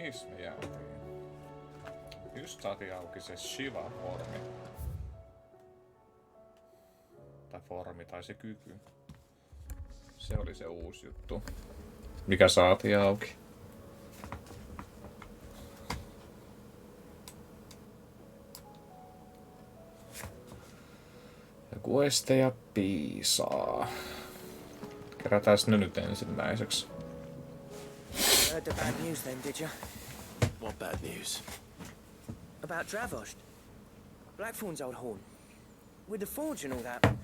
Missä me jäätiin? Just saatiin auki se Shiva-formi. Tai formi, tai se kyky. Se oli se uusi juttu. Mikä saatiin auki. Ja questeja piisaa. Kerätään ne nyt ensimmäiseksi. Heard the bad news then, did you? What bad news? About Dravost. Blackthorn's old horn. With the forge and all that.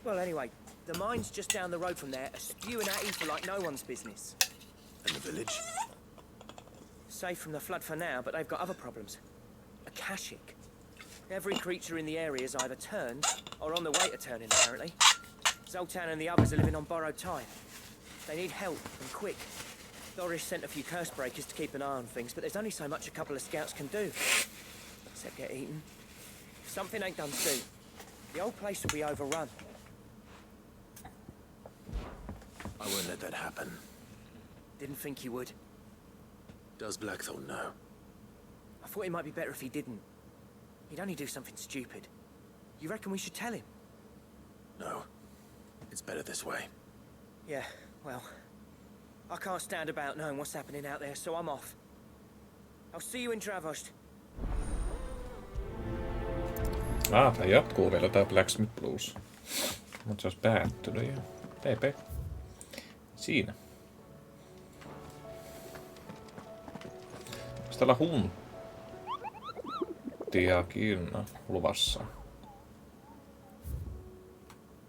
Well, anyway, the mine's just down the road from there are spewing at ether like no one's business. And the village? Safe from the flood for now, but they've got other problems. A Kashik. Every creature in the area is either turned or on the way to turning, apparently. Zoltan and the others are living on borrowed time. They need help, and quick. Doris sent a few curse breakers to keep an eye on things, but there's only so much a couple of scouts can do. Except get eaten. If something ain't done soon, the old place will be overrun. I won't let that happen. Didn't think you would. Does Blackthorn know? I thought it might be better if he didn't. He'd only do something stupid. You reckon we should tell him? No. It's better this way. Yeah, well... I can't stand about knowing what's happening out there, so I'm off. I'll see you in Dravost. Tää jatkuu vielä tää Blacksmith Blues. Mut se olisi päättynyt jo. TP. Siinä. Onks täällä hunttiakin luvassa?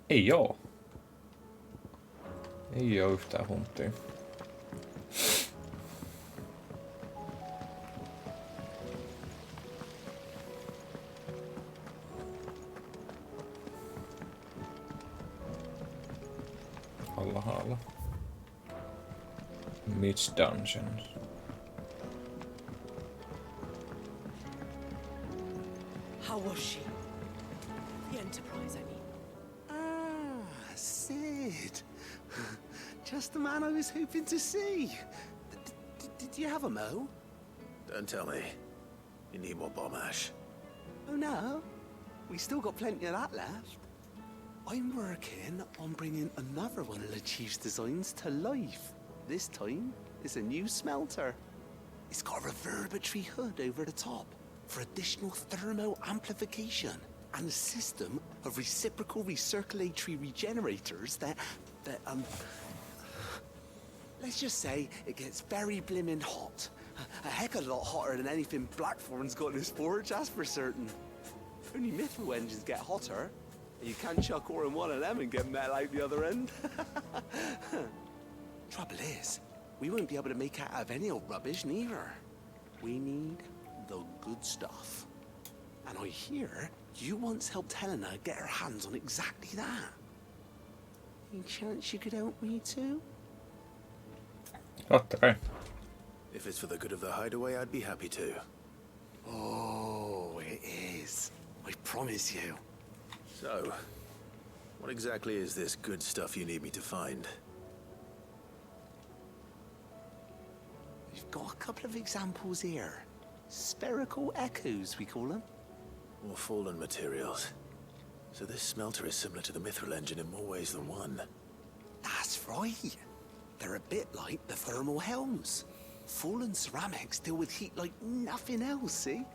Ei oo. Ei oo yhtään hunttia. Alhaalla. Mitch Dungeons. How was she? The Enterprise, I mean. Ah, Sid. Just the man I was hoping to see. Did you have a mo? Don't tell me. You need more bomb ash. Oh no, we still got plenty of that left. I'm working on bringing another one of the Chief's designs to life. This time, it's a new smelter. It's got a reverberatory hood over the top for additional thermo amplification and a system of reciprocal recirculatory regenerators that let's just say it gets very blimmin' hot. A heck of a lot hotter than anything Blackthorn's got in his forge, that's for certain. Only Mithril engines get hotter. You can't chuck ore in one of them and get metal out the other end. Trouble is, we won't be able to make it out of any old rubbish neither. We need the good stuff. And I hear you once helped Helena get her hands on exactly that. Any chance you could help me too? Totta kai. If it's for the good of the hideaway, I'd be happy to. Oh, it is. I promise you. So, what exactly is this good stuff you need me to find? We've got a couple of examples here. Spherical echoes, we call them. More fallen materials. So this smelter is similar to the Mithril engine in more ways than one. That's right. They're a bit like the thermal helms. Fallen ceramics deal with heat like nothing else, see?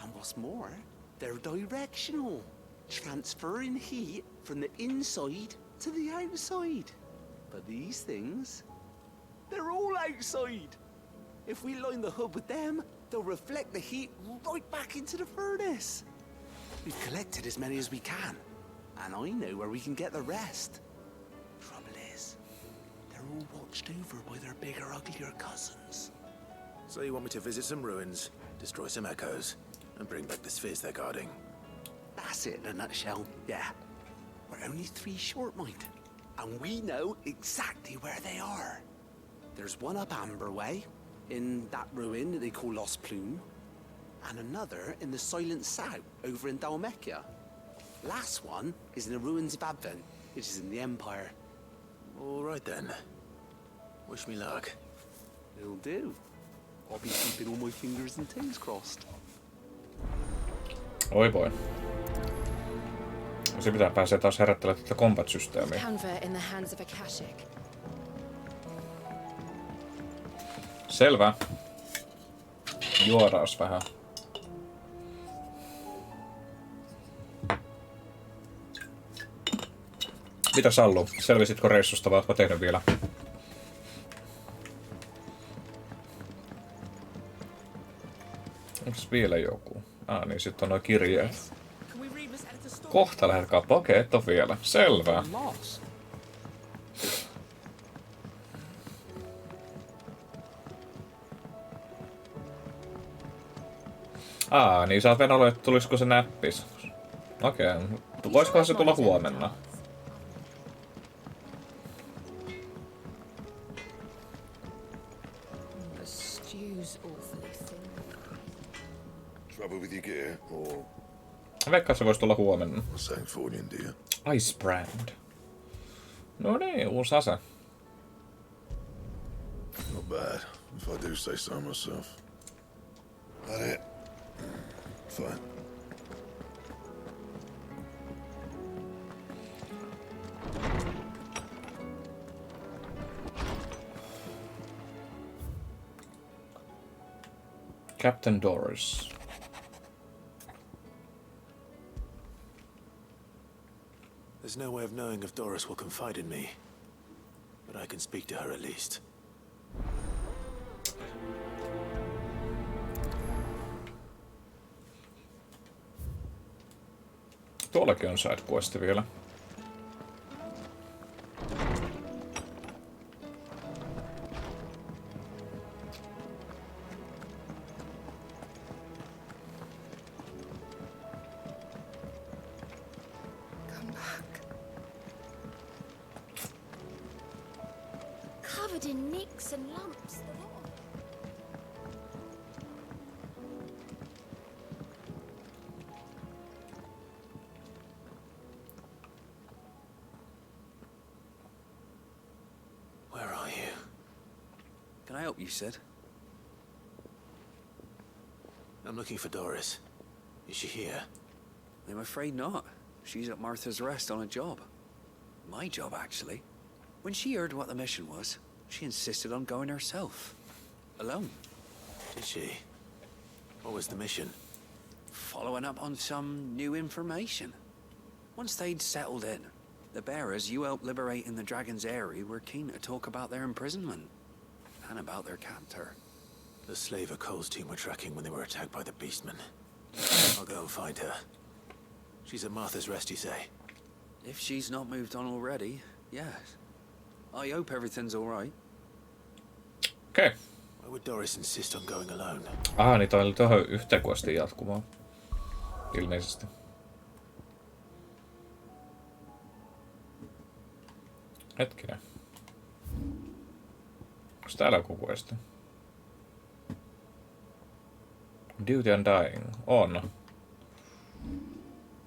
And what's more, they're directional, transferring heat from the inside to the outside. But these things, they're all outside. If we line the hood with them, they'll reflect the heat right back into the furnace. We've collected as many as we can, and I know where we can get the rest. Trouble is, they're all watched over by their bigger, uglier cousins. So you want me to visit some ruins, destroy some echoes, and bring back the spheres they're guarding? That's it in a nutshell, yeah. We're only 3 short, mind, and we know exactly where they are. There's one up Amber Way, in that ruin that they call Lost Plume, and another in the Silent South, over in Dalmekia. Last one is in the ruins of Advent, which is in the Empire. All right then. Wish me luck. It'll do. I'll be keeping all my fingers and toes crossed. Oi voi. Se pitää pääsee taas herättelemään tätä combat-systeemiä. Canva in the hands of a Kashik. Selvä. Juodaas vähän. Mitä Sallu? Selvisitkö reissusta vai ootko tehnyt vielä? Onks vielä joku? Niin sit on noi kirjeet. Kohta lähdet kauppaan. Okei, et on vielä. Selvä. Niin sä oot venollut, että tulisiko se näppis. Okei. Voisikohan se tulla huomenna? Trouble with your gear, or Veikkaan se voisi tulla huomenna. something for you, dear? Ice brand. No niin, uusi ase. Not bad, if I do say so myself. That it? Fine. Captain Doris. There's no way of knowing if Doris will confide in me, but I can speak to her at least. Tuollakin on sidequesti vielä. Come back. Covered in nicks and lumps. The lot. Where are you? Can I help you, Sid? I'm looking for Doris. Is she here? I'm afraid not. She's at Martha's Rest on a job. My job, actually. When she heard what the mission was, she insisted on going herself. Alone. Did she? What was the mission? Following up on some new information. Once they'd settled in, the bearers you helped liberate in the Dragon's Eyrie were keen to talk about their imprisonment. And about their captor. The slaver Cole's team were tracking when they were attacked by the Beastmen. I'll go and find her. She's at Martha's Rest, you say? If she's not moved on already, yes. I hope everything's all right. Okei. Why would Doris insist on going alone? Niin toi oli tuohon yhteen questiin jatkumaan. Ilmeisesti. Hetkinen. Onks täällä joku questi? Duty Undying. On.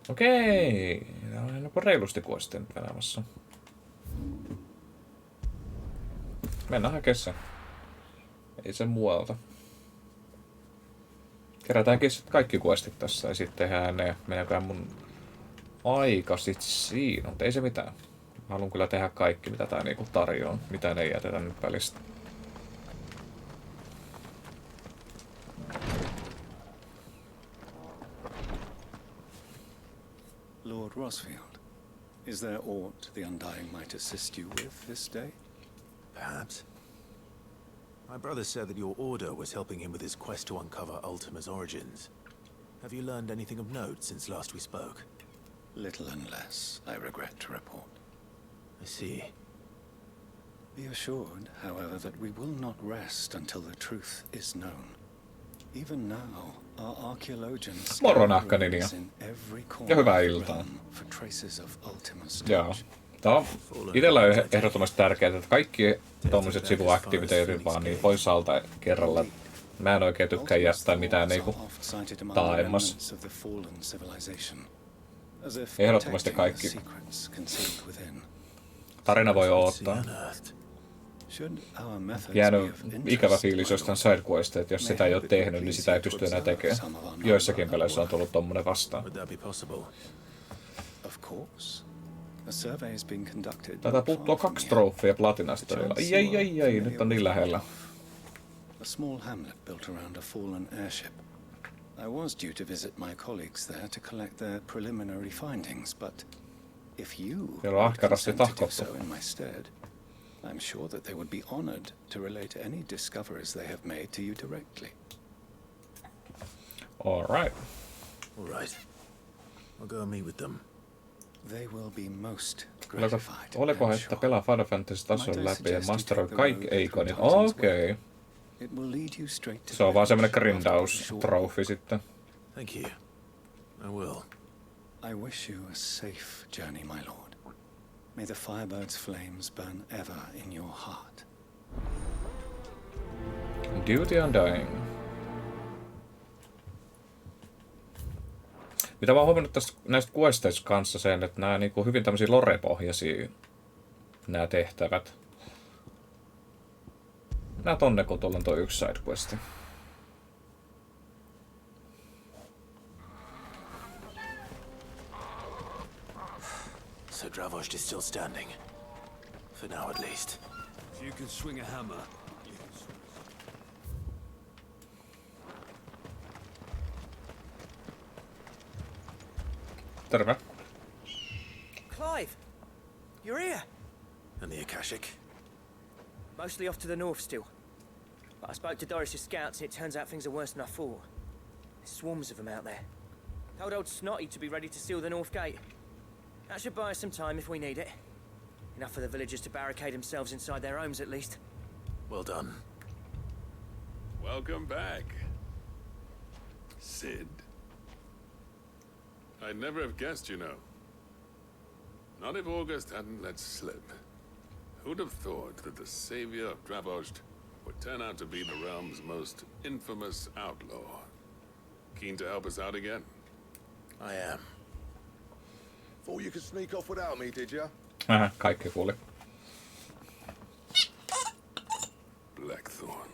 Okei. Tää on joku reilusti questi nyt venämässä. Mennään hakemaan se. Ei se muualta. Kerätäänkin kaikki questit tässä ja sitten tehdään ne. Meneekään mun aika sit siinä, mutta ei se mitään. Mä haluan kyllä tehdä kaikki, mitä tää niinku tarjoaa. Mitään ei jätetä nyt välistä. Lord Rosfield, is there aught the Undying might assist you with this day? Perhaps. My brother said that your order was helping him with his quest to uncover Ultima's origins. Have you learned anything of note since last we spoke? Little and less, I regret to report. I see. Be assured, however, that we will not rest until the truth is known. Even now, our archaeologians Moro Nahkaninja. in every Ja corner hyvää of the iltaa. realm for traces of Ultima's Joo. touch. Tää on itellä on ehdottomasti tärkeää, että kaikki tommoset sivuaktiviteetit vaan niin pois alta kerralla. Mä en oikein tykkää jättää mitään niinku taaemmas. Ehdottomasti kaikki. Tarina voi odottaa. Should our methods be Jäänyt of interest, ikävä fiilis my jostain lord, sidequesta, että jos may sitä ei ole help it tehnyt, niin please sitä ei you to pysty enää observe tekemään. some of our Joissakin number peleissä on at tullut tommonen vastaan. Would that be possible? Of course. A survey has been conducted. Tätä puuttuu 2 trofea platinasta vielä. Ai, nyt on niin lähellä. A small hamlet built around a fallen airship. I was due to visit my colleagues there to collect their preliminary findings, but if you Siellä on ahkerasti consent to do tahkottu. so in my stead, I'm sure that they would be honored to relate any discoveries they have made to you directly. Alright. All right. I'll go and meet with them. They will be most gratified. Oliko, I'm että sure. pelaa Final Fantasy tason Might I läpi ja suggest you masteroi take the kaikki road ikonit? that Titan's Okei. way. It will lead you straight to Se on vaan semmonen the village after a grindaus short trofi sitten. Thank you. I will. I wish you a safe journey, my lord. May the Firebird's flames burn ever in your heart. Duty Undying. Mitä mä oon huomannut tästä näistä questeista kanssa sen, että nää niinku hyvin tämmösiä lore-pohjaisia nää tehtävät. Nää tonne, kun tuolla on toi yksi sidequesti. So Dravost is still standing. For now, at least. If you can swing a hammer, you can swing Terve. Clive! You're here! And the Akashic? Mostly off to the north still. But I spoke to Doris's scouts and it turns out things are worse than I thought. There's swarms of them out there. Told old Snotty to be ready to seal the north gate. That should buy us some time if we need it. Enough for the villagers to barricade themselves inside their homes at least. Well done. Welcome back, Sid. I'd never have guessed, you know. Not if August hadn't let slip. Who'd have thought that the savior of Dravost would turn out to be the realm's most infamous outlaw? Keen to help us out again? I am. Thought you could sneak off without me, did ya? Kaikki kuuli. Blackthorn.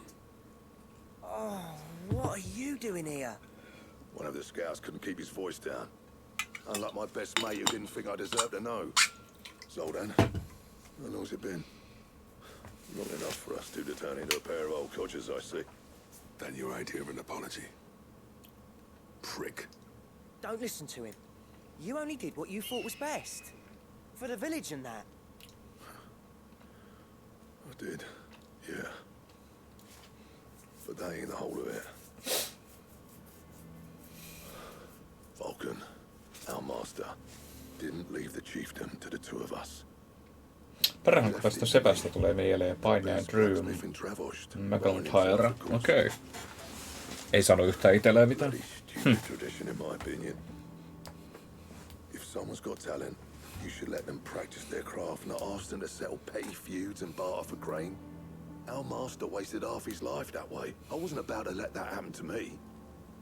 Oh, what are you doing here? One of the scouts couldn't keep his voice down. Unlike my best mate who didn't think I deserved to know. Zoldan, how long's it been? Long enough for us two to turn into a pair of old codgers, I see. Then your idea of an apology. Prick. Don't listen to him. You only did what you thought was best. For the village and that. I did, yeah. But that ain't the whole of it. Vulcan, our master, didn't leave the chieftain to the two of us. Perhän kun tästä sepästä tulee mieleen Paineen Drew McIntyre. Okei. Ei sano yhtään itselleen mitään. Tradition, in my opinion. If someone's got talent, you should let them practice their craft, not ask them to settle petty feuds and barter for grain. Our master wasted half his life that way. I wasn't about to let that happen to me.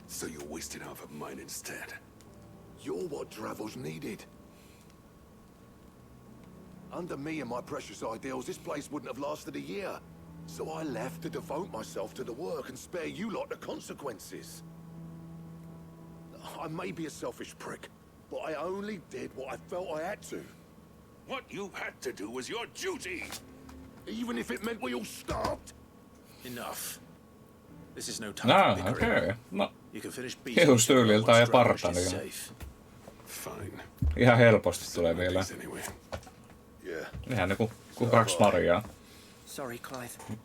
So you wasted half of mine instead. You're what Dravos needed. Under me and my precious ideals, this place wouldn't have lasted a year. So I left to devote myself to the work and spare you lot the consequences. I may be a selfish prick, but I only did what I felt I had to. What you had to do was your duty. Even if it meant we all starved. Enough. This is no time for bickering. Okei. No, You can finish kehustyyliltään ja once Dravost is partanilla. safe. Fine. Ihan helposti tulee mieleen. Anyway. Yeah. Ihan niinku kuin 2 Mariaa. Sorry, Clive.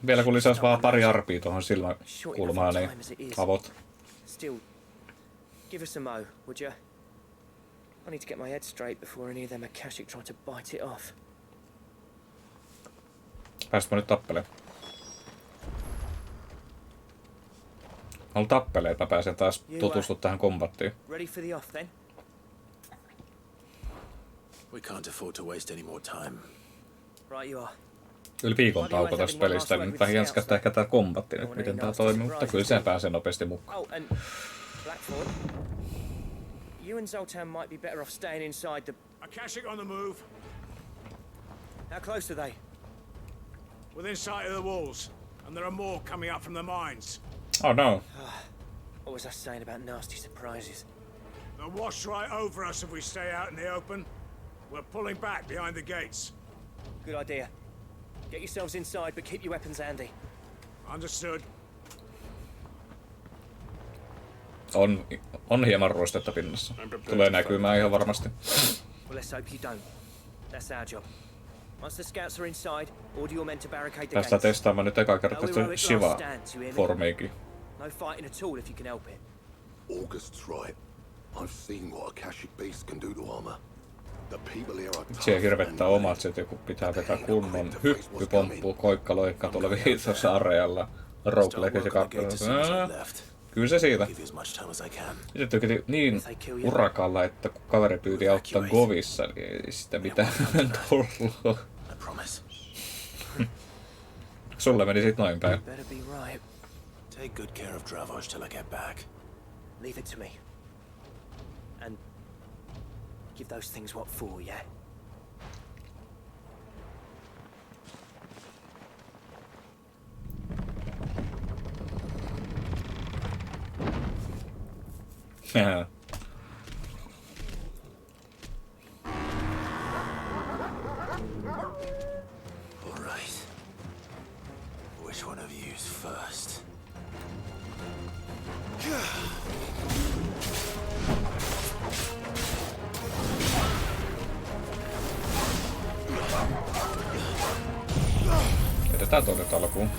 Vielä kun lisäisi vaan pari arpia tuohon silmäkulmaan, niin avot. Still, give us a mo, would you? I need to get my head straight before any of them Akashic try to bite it off. Päästä mä nyt tappelemaan. Haluan tappelee, että mä pääsen taas tutustua tähän kombattiin. Ready for the off then? We can't afford to waste any more time. Right you are. Yli viikon tauko tästä pelistä, niin vähän jänskästä ehkä tää kombatti nyt, miten tää toimii, mutta kyllä se pääsee nopeasti mukaan. Oh, and Blackthorn, you and Zoltan might be better off staying inside the... Akashic on the move. How close are they? Within sight of the walls, and there are more coming up from the mines. Oh no. What was I saying about nasty surprises? They'll wash right over us if we stay out in the open. We're pulling back behind the gates. Good idea. Get yourselves inside, but keep your weapons handy. Understood. On hieman ruistetta pinnassa. Tulee näkymään ihan varmasti. Well, let's hope you don't. That's our job. Once the scouts are inside, order your men to barricade the Päästään gates. testaamaan nyt eka kertaa No heroic Shiva last stands, you hear me? formiikin. No fighting at all if you can help it. August's right. I've seen what a Akashic beast can do to armor. The people here are Siellä hirvettää omat sit, joku pitää vetää kunnon hyppypomppu, koikkaloikka tuolla viitossa arealla. Roguelike se kakkoo. Kyllä se siitä. Sitten tykkäti niin urakalla, että kun kaveri pyyti auttaa Govissa, niin ei sitä mitään tullut. Sulle meni sit noin päin. Better be right. Take good care of Dravoj till I get back. Leave it to me. And give those things what for, yeah? All right. Which one of you's first? Edetään tuonne alkuun.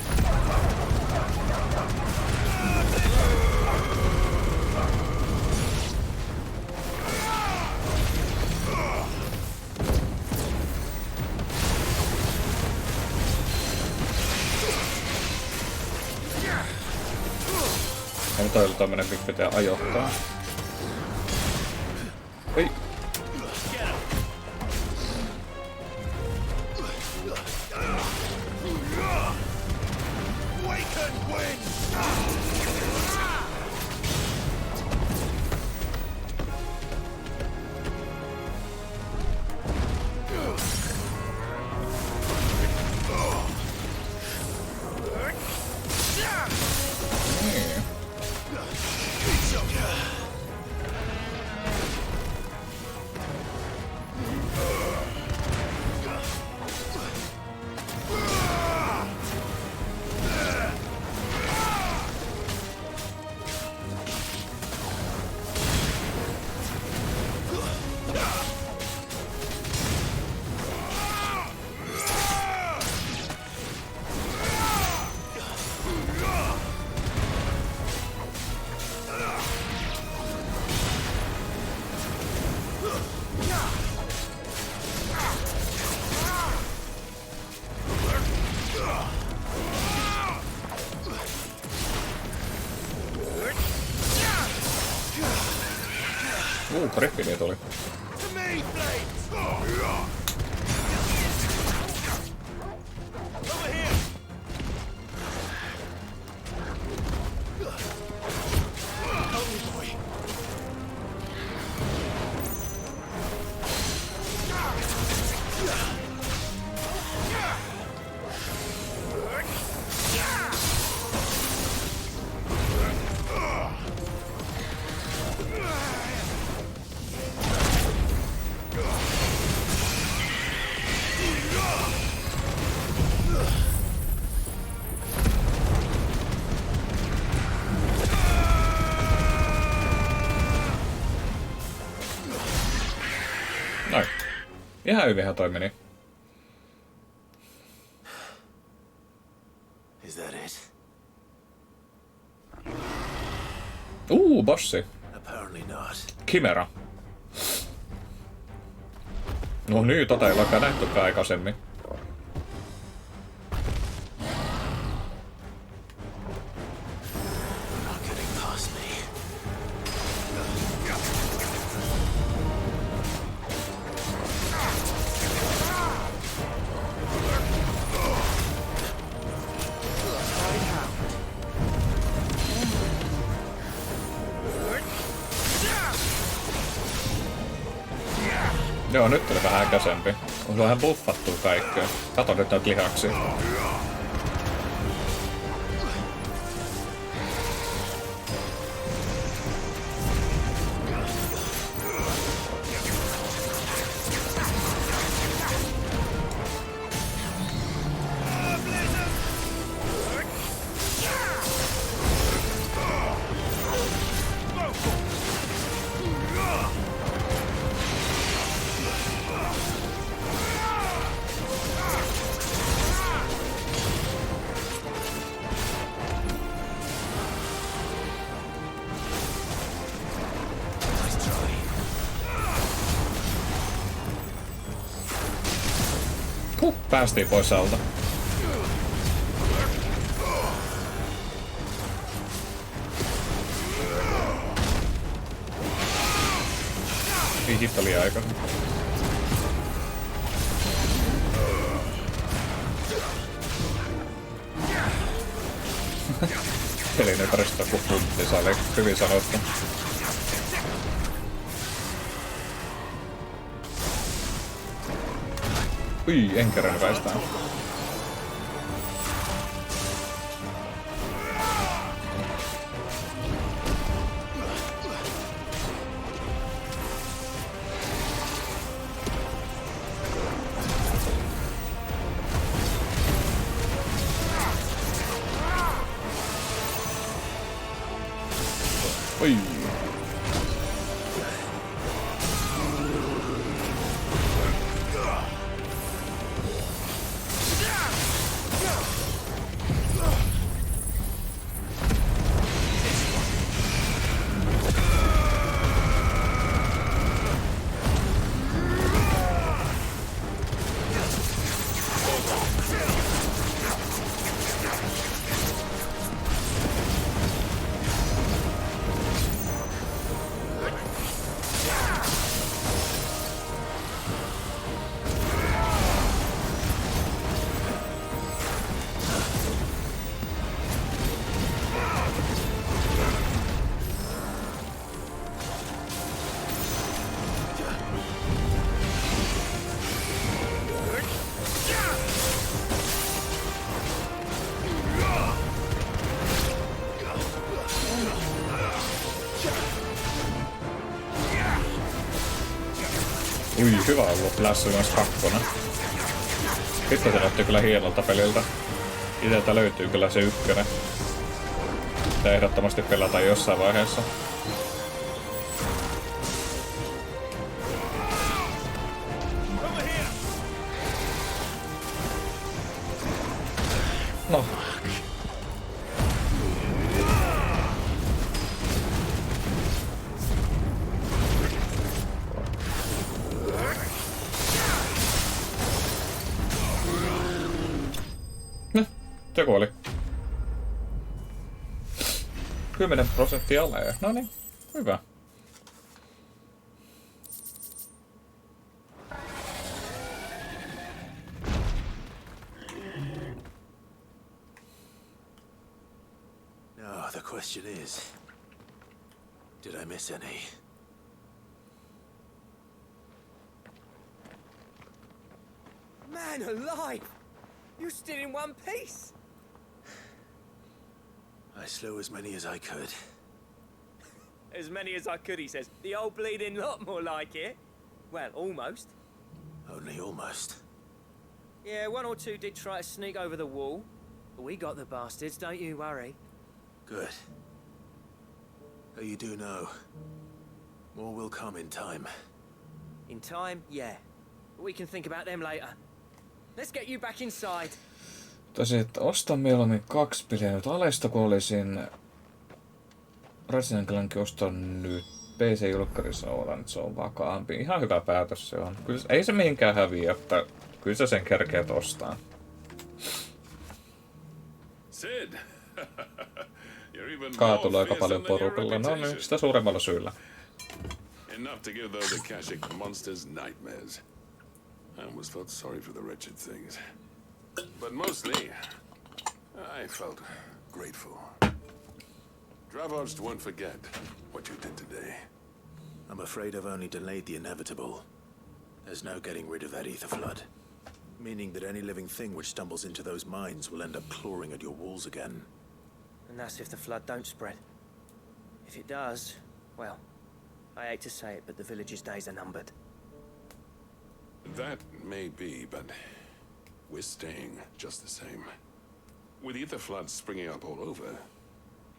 Ja toi oli tommonen, mikä pitää ajoittaa. Ei! Griffini tuli. Noin. Ihan hyvinhän toi meni. Is that it? Bossi. Apparently not. Chimera. No niin, tota ei olekaan nähtykään aikaisemmin. Not getting past me. Joo, nyt tuli vähän äkäisempi. On se vähän buffattu kaikkea. Kato nyt noita lihaksia. Päästiin pois alta. Hitto oli aika. Pelin ympäristö kuin puntti, se oli hyvin sanottu. Ui, en kerran väistään. Ui. Ui, hyvä ollut Last of Us 2. Hitto se näytti kyllä hienolta peliltä. Iteltä löytyy kyllä se ykkönen. Sitä ehdottomasti pelataan jossain vaiheessa. No. Se kuoli. 10% alee. No niin, hyvä. Now, the question is, did I miss any? Man alive! You're still in one piece! I slew as many as I could. As many as I could, he says. The old bleeding lot, more like it. Well, almost. Only almost. Yeah, one or two did try to sneak over the wall. But we got the bastards, don't you worry. Good. Though you do know, more will come in time. In time, yeah. But we can think about them later. Let's get you back inside. Tosi, että ostan mieluummin 2 peliä nyt alesta, kun olisin Ratchet & Clank ostan nyt PC-julkkarissa olla, että se on vakaampi. Ihan hyvä päätös se on. Kyllä, ei se mihinkään häviä, että kyllä sä sen kerkeet ostaa. Sid. Kaatulla aika paljon porukalla, no niin, sitä suuremmalla syyllä. Enough to give those Akashic monsters nightmares. I almost felt sorry for the wretched things. But mostly, I felt grateful. Dravos won't forget what you did today. I'm afraid I've only delayed the inevitable. There's no getting rid of that ether flood. Meaning that any living thing which stumbles into those mines will end up clawing at your walls again. And that's if the flood don't spread. If it does, well, I hate to say it, but the village's days are numbered. That may be, but we're staying just the same. With ether floods springing up all over,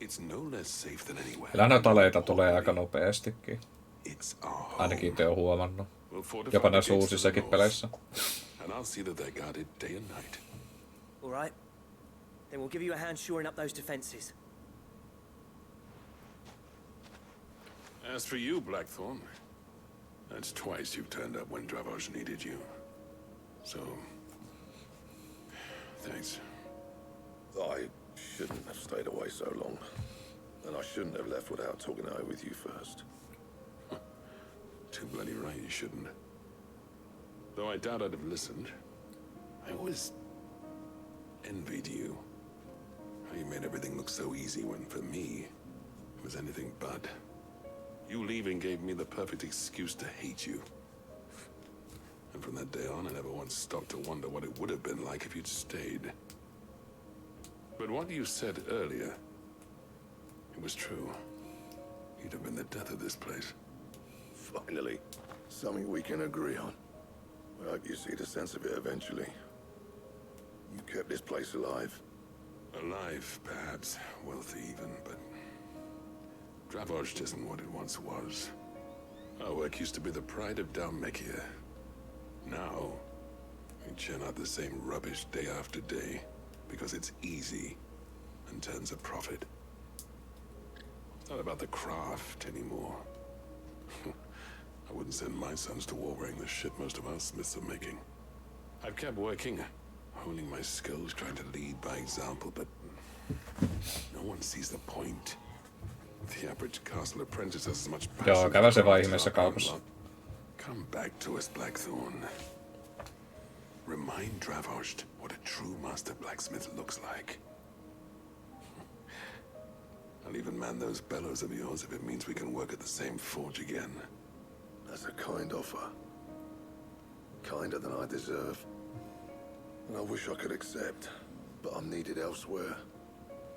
it's no less safe than anywhere. Kyllä näitä aleita tulee aika nopeastikin. It's our home. Ainakin te on huomannut. We'll fortify Jopa the näissä gates to uusissakin the peleissä. north, and I'll see that they're guarded day and night. All right. Then we'll give you a hand shoring up those defenses. As for you, Blackthorn, that's twice you've turned up when Dravos needed you. So, Thanks. I shouldn't have stayed away so long. And I shouldn't have left without talking it over with you first. Too bloody right you shouldn't. Though I doubt I'd have listened. I always envied you. How you made everything look so easy when, for me, it was anything but. You leaving gave me the perfect excuse to hate you. And from that day on, I never once stopped to wonder what it would have been like if you'd stayed. But what you said earlier, it was true. You'd have been the death of this place. Finally, something we can agree on. I hope you see the sense of it eventually. You kept this place alive. Alive, perhaps. Wealthy even, but... Dravost isn't what it once was. Our work used to be the pride of Dalmekia. Now, we churn out the same rubbish day after day, because it's easy and turns a profit. It's not about the craft anymore. I wouldn't send my sons to war wearing the shit most of our smiths are making. I've kept working, honing my skills, trying to lead by example, but no one sees the point. The average castle apprentice has as much passion. Joo, käydään se vaan ihmeessä kaupassa. Come back to us, Blackthorn. Remind Dravost what a true master blacksmith looks like. I'll even man those bellows of yours if it means we can work at the same forge again. That's a kind offer. Kinder than I deserve. And I wish I could accept, but I'm needed elsewhere.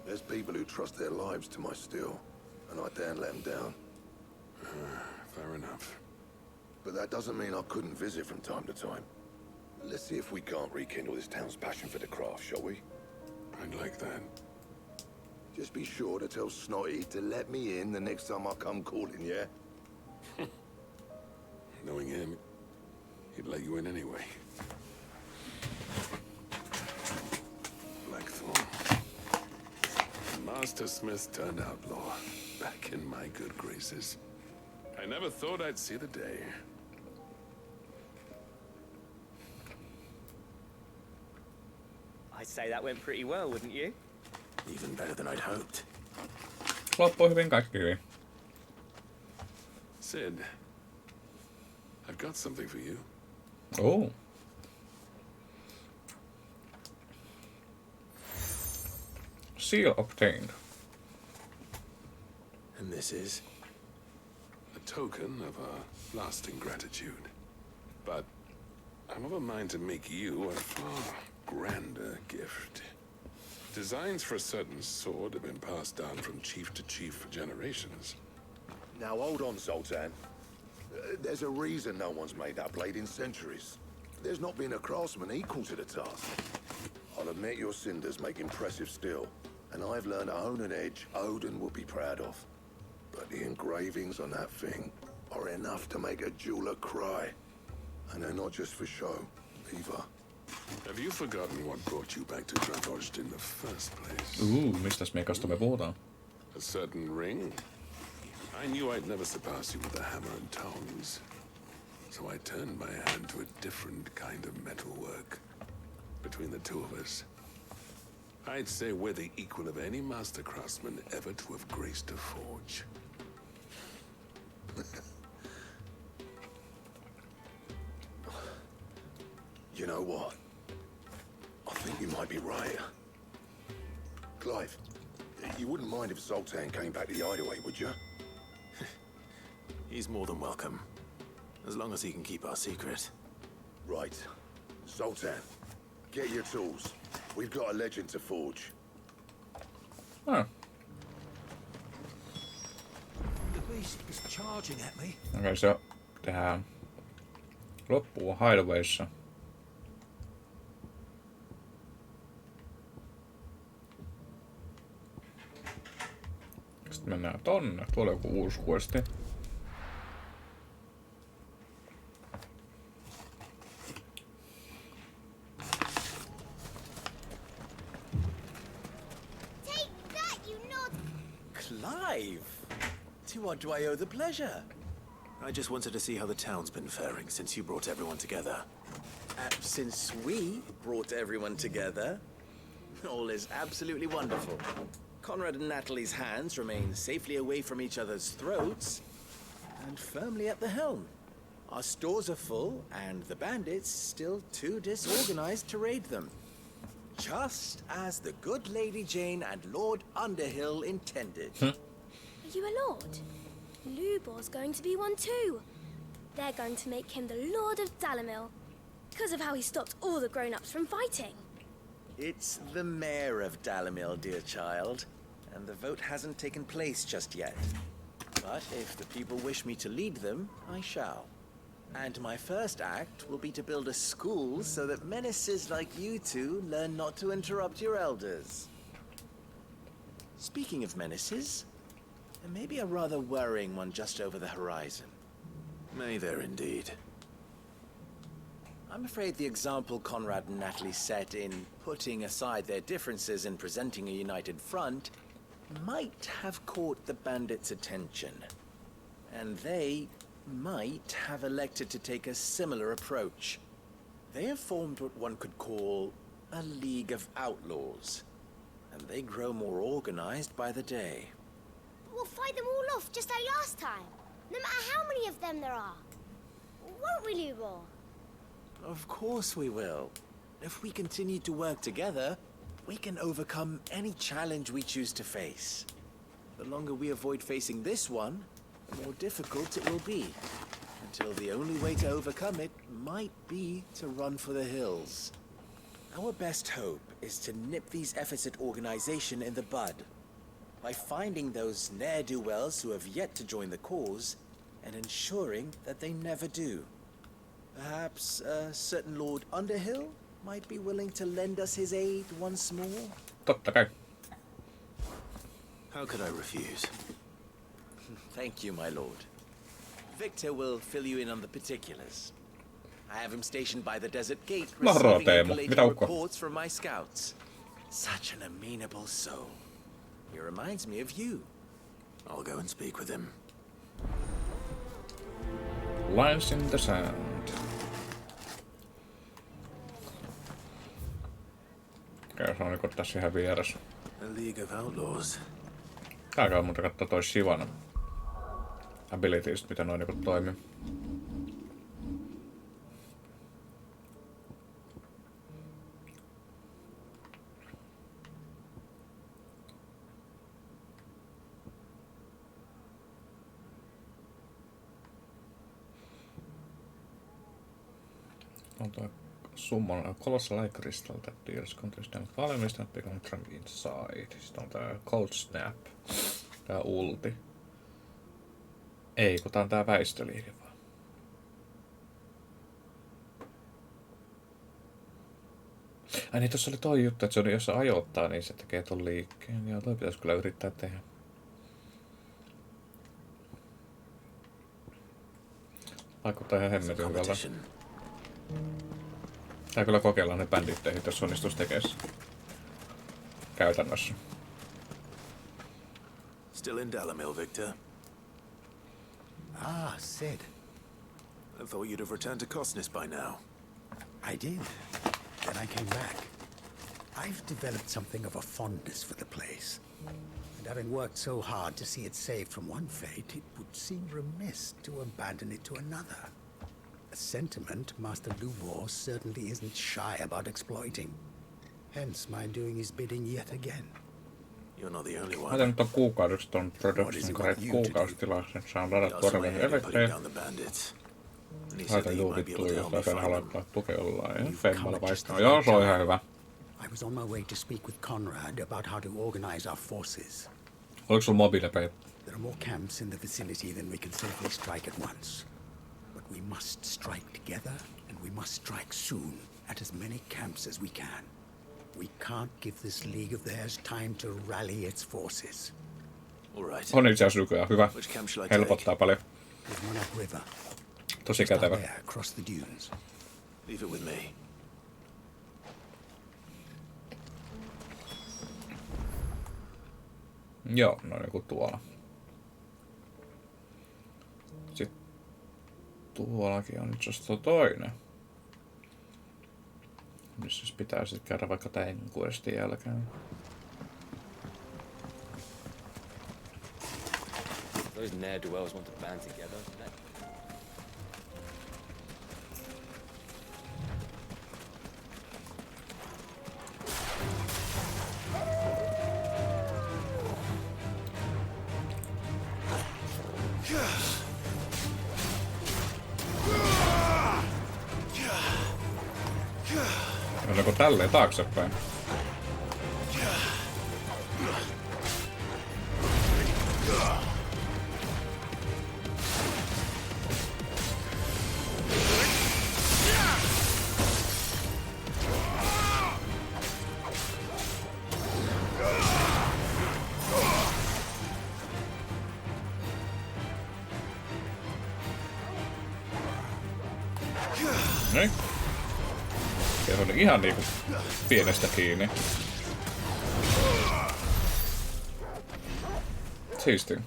There's people who trust their lives to my steel, and I daren't let them down. Fair enough. But that doesn't mean I couldn't visit from time to time. Let's see if we can't rekindle this town's passion for the craft, shall we? I'd like that. Just be sure to tell Snotty to let me in the next time I come calling, yeah? Knowing him, he'd let you in anyway. Blackthorn. Master Smith turned outlaw. Back in my good graces. I never thought I'd see the day. I'd say that went pretty well, wouldn't you? Even better than I'd hoped. Loppui hyvin, kaikki hyvin. Sid, I've got something for you. Oh. Seal obtained. And this is? A token of our lasting gratitude. But I'm of a mind to make you a far grander gift. Designs for a certain sword have been passed down from chief to chief for generations. Now hold on, Zoltan. There's a reason no one's made that blade in centuries. There's not been a craftsman equal to the task. I'll admit your cinders make impressive steel, and I've learned to hone an edge Odin will be proud of. But the engravings on that thing are enough to make a jeweler cry. And they're not just for show, either. Have you forgotten what brought you back to Dravost in the first place? Mistäs meikasta me puhutaan? A certain ring? I knew I'd never surpass you with a hammer and tongs. So I turned my hand to a different kind of metalwork. Between the two of us, I'd say we're the equal of any master craftsman ever to have graced a forge. You know what? I think you might be right. Clive, you wouldn't mind if Zoltan came back to the hideaway, would you? He's more than welcome. As long as he can keep our secret. Right. Zoltan, get your tools. We've got a legend to forge. Ah. The beast was charging at me. Okei, se tehdään loppuun hideawayssa. Sitten mennään tonne. Tuolla on joku uusi questi. Clive! To what do I owe the pleasure? I just wanted to see how the town's been faring since you brought everyone together. Since we brought everyone together, All is absolutely wonderful. Conrad and Natalie's hands remain safely away from each other's throats and firmly at the helm. Our stores are full, and the bandits still too disorganized to raid them. Just as the good Lady Jane and Lord Underhill intended. Are you a lord? Lubor's going to be one too. They're going to make him the Lord of Dalamil, because of how he stopped all the grown-ups from fighting. It's the mayor of Dalamil, dear child, and the vote hasn't taken place just yet. But if the people wish me to lead them, I shall. And my first act will be to build a school so that menaces like you two learn not to interrupt your elders. Speaking of menaces, there may be a rather worrying one just over the horizon. May there indeed. I'm afraid the example Conrad and Natalie set in putting aside their differences and presenting a united front might have caught the bandits' attention. And they might have elected to take a similar approach. They have formed what one could call a League of Outlaws, and they grow more organized by the day. We'll fight them all off just like last time, no matter how many of them there are. Won't we, Lubor? Of course we will. If we continue to work together, we can overcome any challenge we choose to face. The longer we avoid facing this one, the more difficult it will be. Until the only way to overcome it might be to run for the hills. Our best hope is to nip these efforts at organization in the bud. By finding those ne'er-do-wells who have yet to join the cause, and ensuring that they never do. Perhaps a certain Lord Underhill might be willing to lend us his aid once more? Totta kai. How could I refuse? Thank you, my lord. Victor will fill you in on the particulars. I have him stationed by the desert gate, Moro, receiving Teemu. and Mitä collating ukko? reports from my scouts. Such an amenable soul. He reminds me of you. I'll go and speak with him. Lines in the sand. Okei, se on niinku tässä ihan vieressä. A League of Outlaws. Tääkään muuta katsoa toi Shivan abilities, mitä noin niinku toimii. On toi summon a colossal light crystal that deals continuous damage. Volume is not becoming from inside. Sitten on tää cold snap. Tää ulti. Ei, kun tää on tää väistöliike vaan. Ai niin, tossa oli toi juttu, että se on, jos se ajoittaa, niin se tekee ton liikkeen. Joo, toi pitäis kyllä yrittää tehdä. Vaikuttaa ihan hemmetin hyvältä. Tää kyllä kokeillaan ne bänditteihin, jos onnistus tekee käytännössä. Still in Dalamil, Victor? Ah, Sid. I thought you'd have returned to Cosnes by now. I did. Then I came back. I've developed something of a fondness for the place. And having worked so hard to see it saved from one fate, it would seem remiss to abandon it to another. A sentiment Master Lubor certainly isn't shy about exploiting. Hence my doing his bidding yet again. You're not the only Mä one. teen nyt on kuukaudeksi ton Production Guide kuukausitilauksen, että saan ladata korveen efektejä. Laitan juuvittua, jos jotain haluaa tukea jollain femmalla vaikka. Joo, se on ihan hyvä. I was on my way to speak with Conrad about how to organize our forces. Oliko sulla mobiilepeitä? There are more camps in the vicinity than we can safely strike at once. But we must strike together, and we must strike soon at as many camps as we can. We can't give this league of theirs time to rally its forces. On itse asiassa nykyään hyvä. Helpottaa paljon. There's one upriver. Tosi kätevä. There, across the dunes. Leave it with me. Joo, no niinku tuolla. Sitten tuollakin on itse asiassa toinen. Nyt siis pitää sitten käydä vaikka tämän questin jälkeen. Those ne'er-do-wells want to band together. Oliko tälleen taaksepäin? Noin. Se oli ihan niinku pienestä kiinni. Siistiä.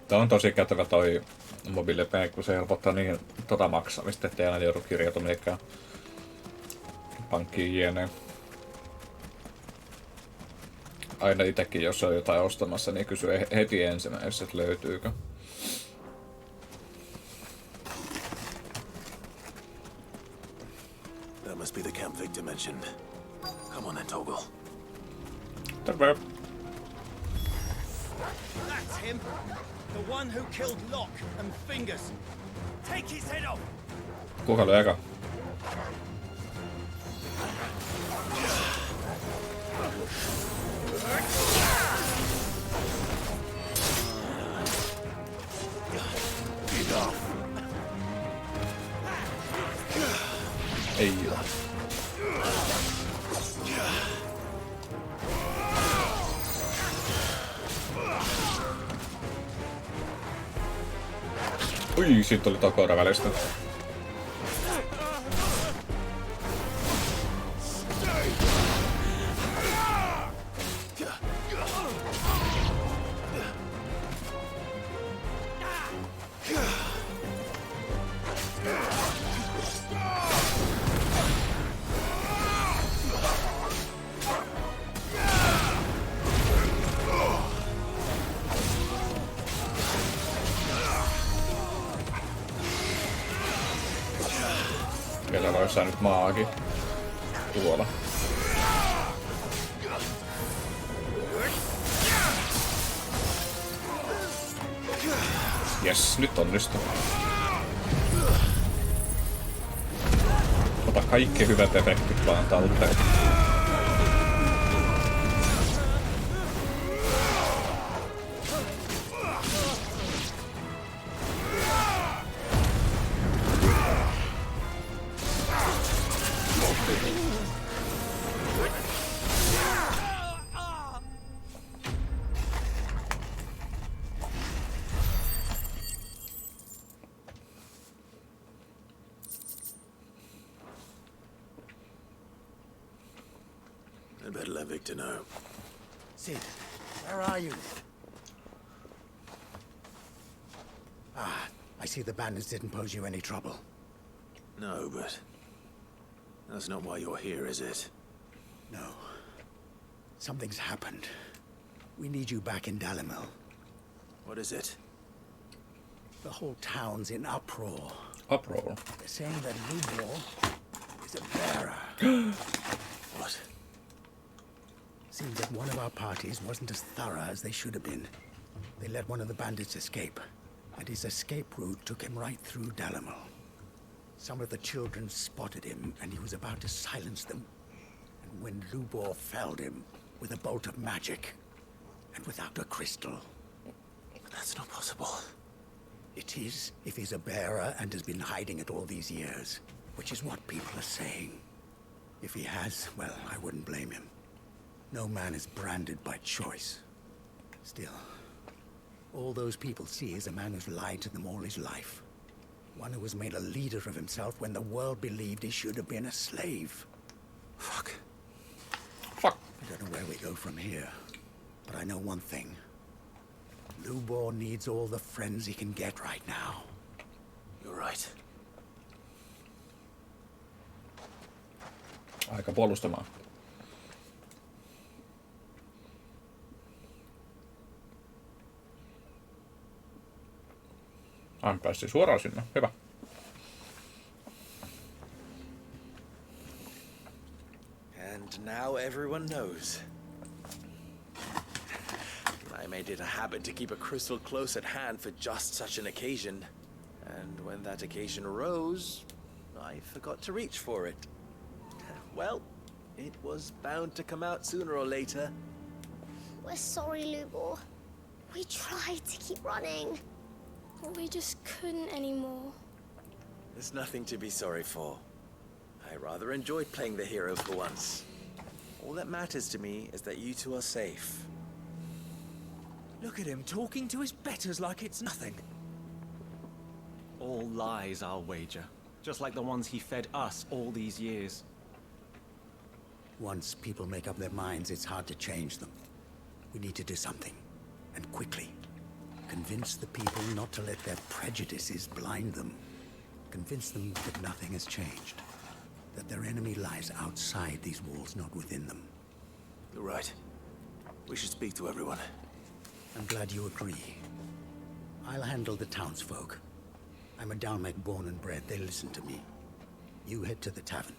Tää on tosi kätevä toi mobiilepää, kun se helpottaa niin maksamista, ettei aina joudu kirjata mihinkään pankkiin jne. Aina itekin, jos on jotain ostamassa, niin kysyy heti ensimmäisenä, että löytyykö. That must be the camp Victor mentioned. Come on then, Toggle. Terve. That's him. The one who killed Locke and Fingers. Take his head off. Kuka oli eka? Ei oo. Ui, siitä tuli tuo koira välistä. Vielä loissa nyt maakin. Tuolla. Jes, nyt onnistuu. Ota kaikki hyvät efektit vaan talteen. I better let Victor know. Sid, where are you? I see the bandits didn't pose you any trouble. No, but that's not why you're here, is it? No. Something's happened. We need you back in Dalimil. What is it? The whole town's in uproar. Uproar? They're saying that Lubor is a bearer. What? Seems that one of our parties wasn't as thorough as they should have been. They let one of the bandits escape, and his escape route took him right through Dalimil. Some of the children spotted him, and he was about to silence them. And when Lubor felled him with a bolt of magic, and without a crystal. But that's not possible. It is, if he's a bearer and has been hiding it all these years, which is what people are saying. If he has, well, I wouldn't blame him. No man is branded by choice. Still, all those people see is a man who's lied to them all his life. One who has made a leader of himself when the world believed he should have been a slave. Fuck. Fuck. I don't know where we go from here, but I know one thing. Lubor needs all the friends he can get right now. You're right. Aika puolustamaan. Hän pääsi suoraan sinne. Hyvä. And now everyone knows. I made it a habit to keep a crystal close at hand for just such an occasion. And when that occasion arose, I forgot to reach for it. Well, it was bound to come out sooner or later. We're sorry, Lubor. We tried to keep running, but we just couldn't anymore. There's nothing to be sorry for. I rather enjoyed playing the hero for once. All that matters to me is that you two are safe. Look at him talking to his betters like it's nothing. All lies, I'll wager. Just like the ones he fed us all these years. Once people make up their minds, it's hard to change them. We need to do something, and quickly. Convince the people not to let their prejudices blind them. Convince them that nothing has changed. That their enemy lies outside these walls, not within them. You're right. We should speak to everyone. I'm glad you agree. I'll handle the townsfolk. I'm a Dalmek born and bred. They listen to me. You head to the tavern.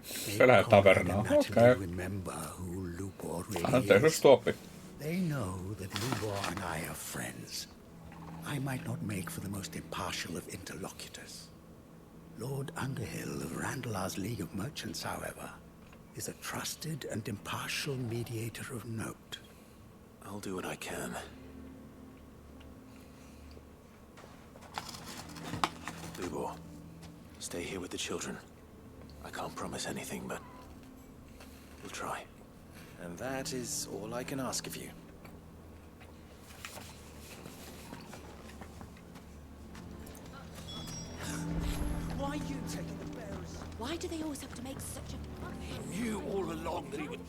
Selää tavernaa. Okei. Remember who Lubor really Anteeksi, is. stoppi. They know that Lubor and I are friends. I might not make for the most impartial of interlocutors. Lord Underhill of Randalar's League of Merchants, however, is a trusted and impartial mediator of note. I'll do what I can. Lubor, stay here with the children. I can't promise anything, but we'll try. And that is all I can ask of you. Why are you taking the bearers? Why do they always have to make such a fuss? Knew all along that he would...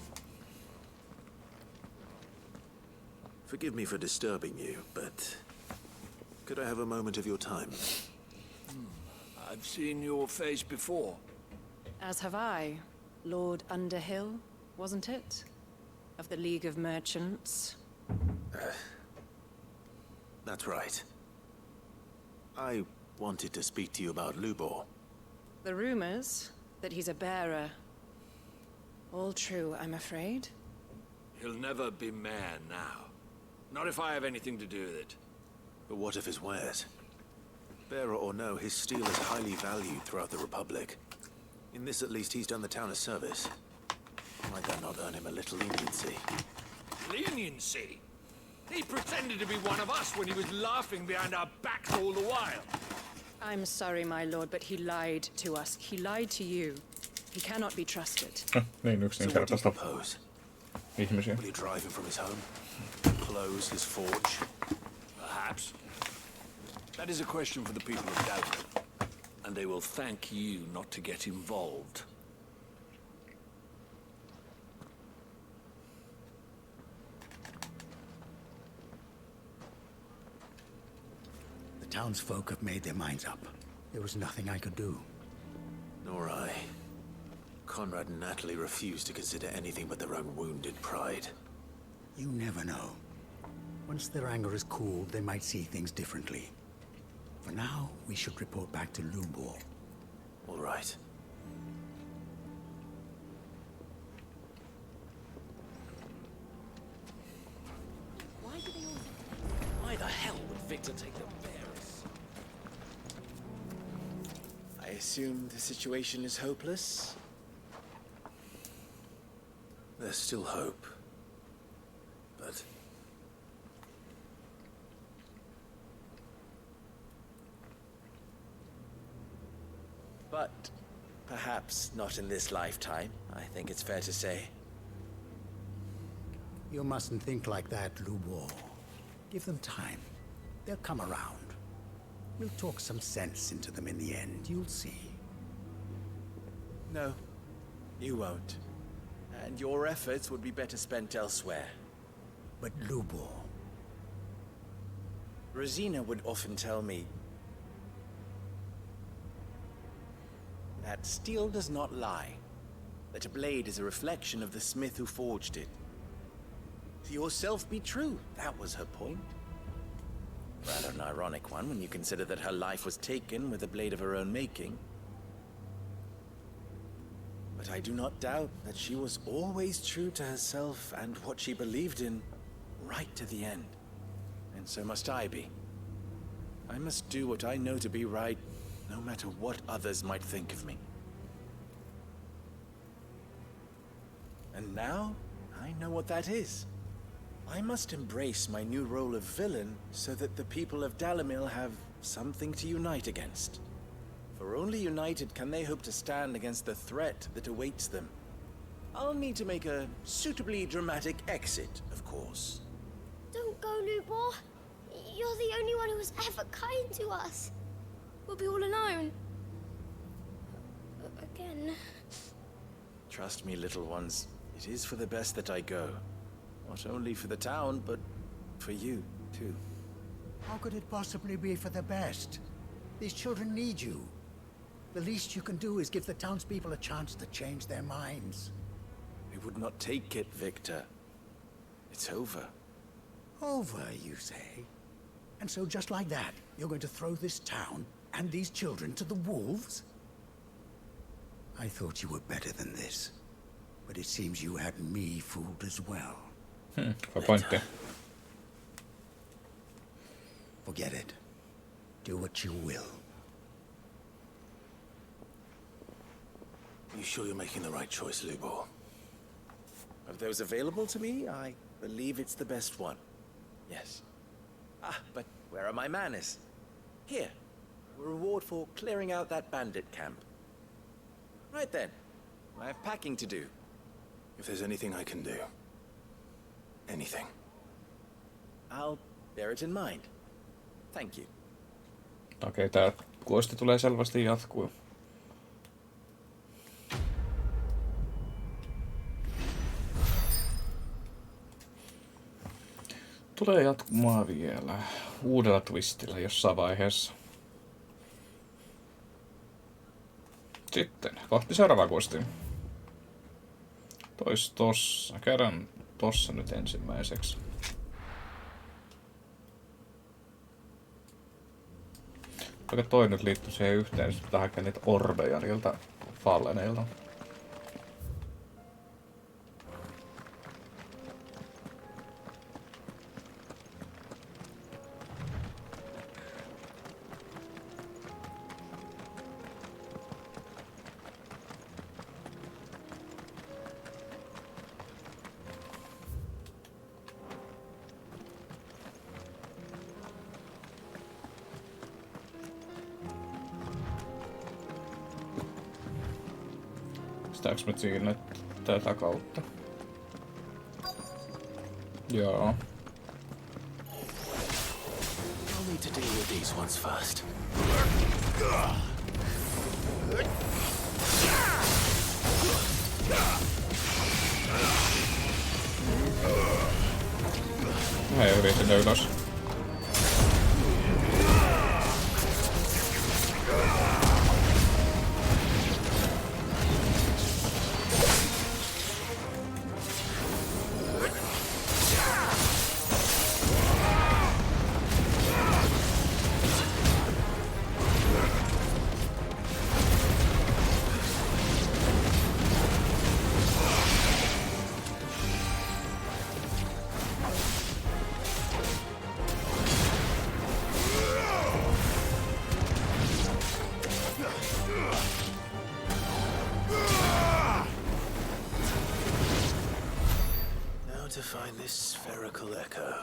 Forgive me for disturbing you, but could I have a moment of your time? I've seen your face before. As have I. Lord Underhill, wasn't it? Of the League of Merchants. That's right. I wanted to speak to you about Lubor. The rumors that he's a bearer. All true, I'm afraid. He'll never be mayor now. Not if I have anything to do with it. But what of his wares? Bearer or no, his steel is highly valued throughout the Republic. In this, at least, he's done the town a service. Might that not earn him a little leniency? Leniency? He pretended to be one of us when he was laughing behind our backs all the while. I'm sorry, my lord, but he lied to us. He lied to you. He cannot be trusted. Niin yksinkertaista. Ihmisiä. Will you drive him from his home? Close his forge? Perhaps. That is a question for the people of Dalton. And they will thank you not to get involved. The townsfolk have made their minds up. There was nothing I could do. Nor I. Conrad and Natalie refused to consider anything but their own wounded pride. You never know. Once their anger is cooled, they might see things differently. For now, we should report back to Lubor. All right. Why the hell would Victor take the bearers? I assume the situation is hopeless? There's still hope. But... But perhaps not in this lifetime, I think it's fair to say. You mustn't think like that, Lubor. Give them time. They'll come around. We'll talk some sense into them in the end, you'll see. No, you won't. And your efforts would be better spent elsewhere. But Lubor... Rosina would often tell me, that steel does not lie, that a blade is a reflection of the smith who forged it. To yourself be true, that was her point. Rather an ironic one when you consider that her life was taken with a blade of her own making. But I do not doubt that she was always true to herself and what she believed in, right to the end. And so must I be. I must do what I know to be right, no matter what others might think of me. And now, I know what that is. I must embrace my new role of villain so that the people of Dalimil have something to unite against. For only united can they hope to stand against the threat that awaits them. I'll need to make a suitably dramatic exit, of course. Don't go, Lubor. You're the only one who was ever kind to us. We'll be all alone. Again. Trust me, little ones. It is for the best that I go. Not only for the town, but for you, too. How could it possibly be for the best? These children need you. The least you can do is give the townspeople a chance to change their minds. I would not take it, Victor. It's over. Over, you say? And so just like that, you're going to throw this town and these children to the wolves? I thought you were better than this. But it seems you had me fooled as well. Pointti. Forget it. Do what you will. You sure you're making the right choice, Lubor? Of those available to me, I believe it's the best one. Yes. Ah, but where are my manners? Here. A reward for clearing out that bandit camp. Right then. I have packing to do. If there's anything I can do. Anything. I'll bear it in mind. Thank you. Okei, tää kuosti tulee selvästi jatkuu. Tulee jatkumaan vielä uudella twistillä jossain vaiheessa. Sitten kohti seuraavaa kuostia. Tois tossa. Käydään tossa nyt ensimmäiseksi. Vaikka toi nyt liittyy siihen yhteen, niin pitää hakea niitä orbeja niiltä falleneilta. Pitääks me siinä tätä kautta? Joo. I'll need to deal with these ones first. Mä ei yritin ylös. To find this spherical echo.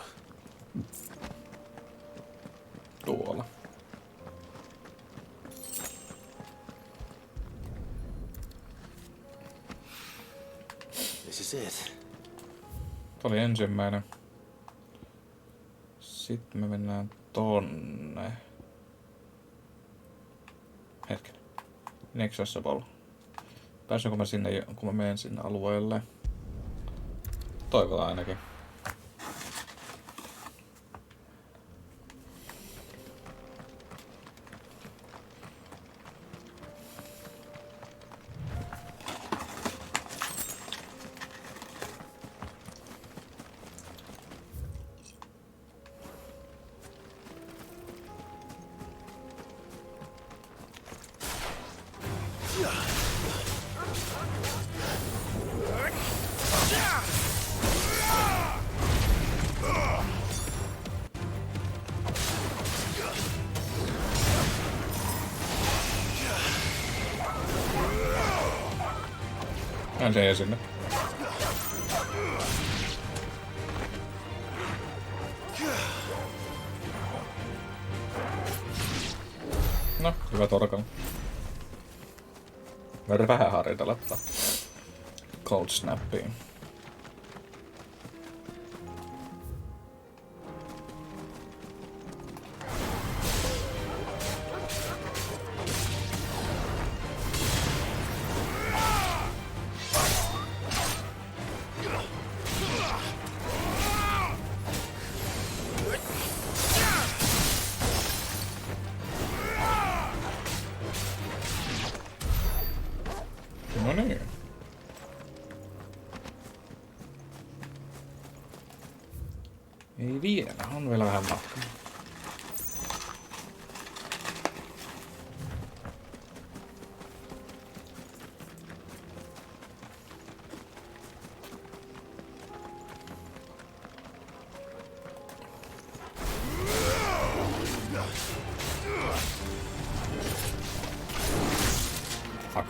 Tuolla. This is it. Tuo oli ensimmäinen. Sitten me mennään tonne. Hetken. Inaccessible. Pääsenkö mä sinne, kun mä menen sinne alueelle? Toivotaan ainakin. Se sinne. No, hyvä torkalla. Verran vähän harjoitella tätä Cold Snappia. No niin. Ei vielä, on vielä vähän matkaa. Fuck.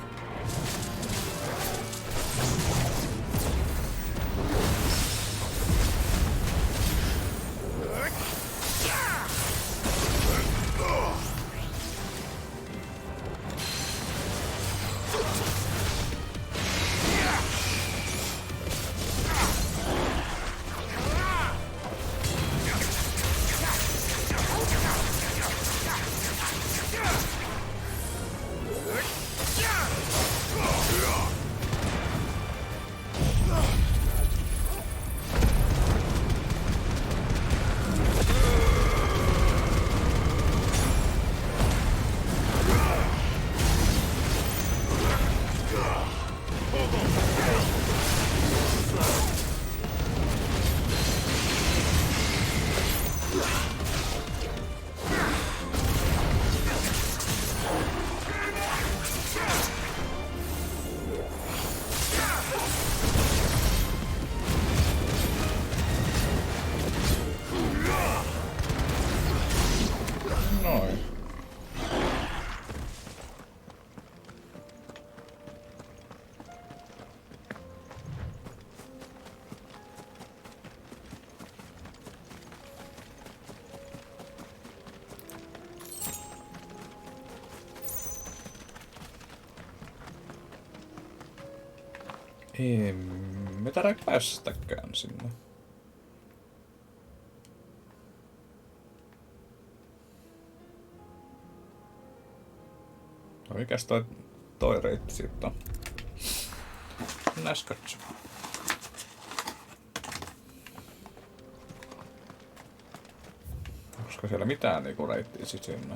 Noin. Emme tarvitse päästäkään sinne. No mikäs toi reitti siitä on? Näs katso. Onko siellä mitään niinku reittiä sit sinne?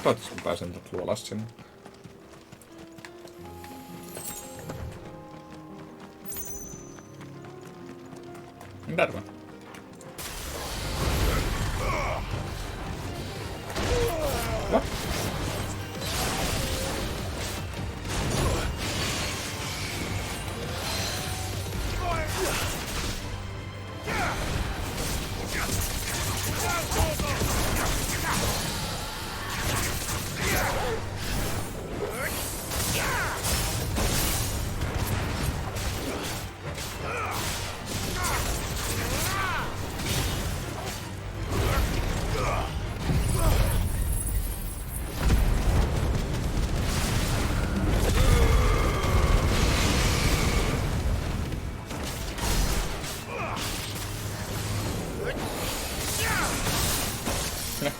Toivottavasti mä pääsen tätä luolasta sinne. Terve. What?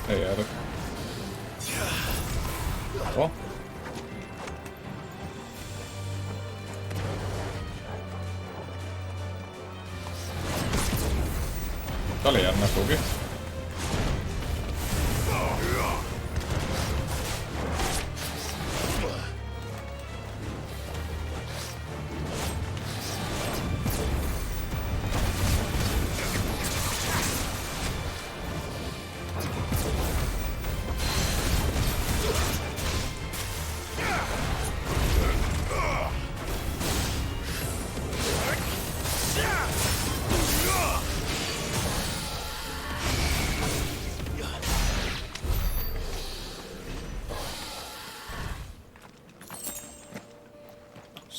Ei jäädä. Oh. Tää oli jännä tuki.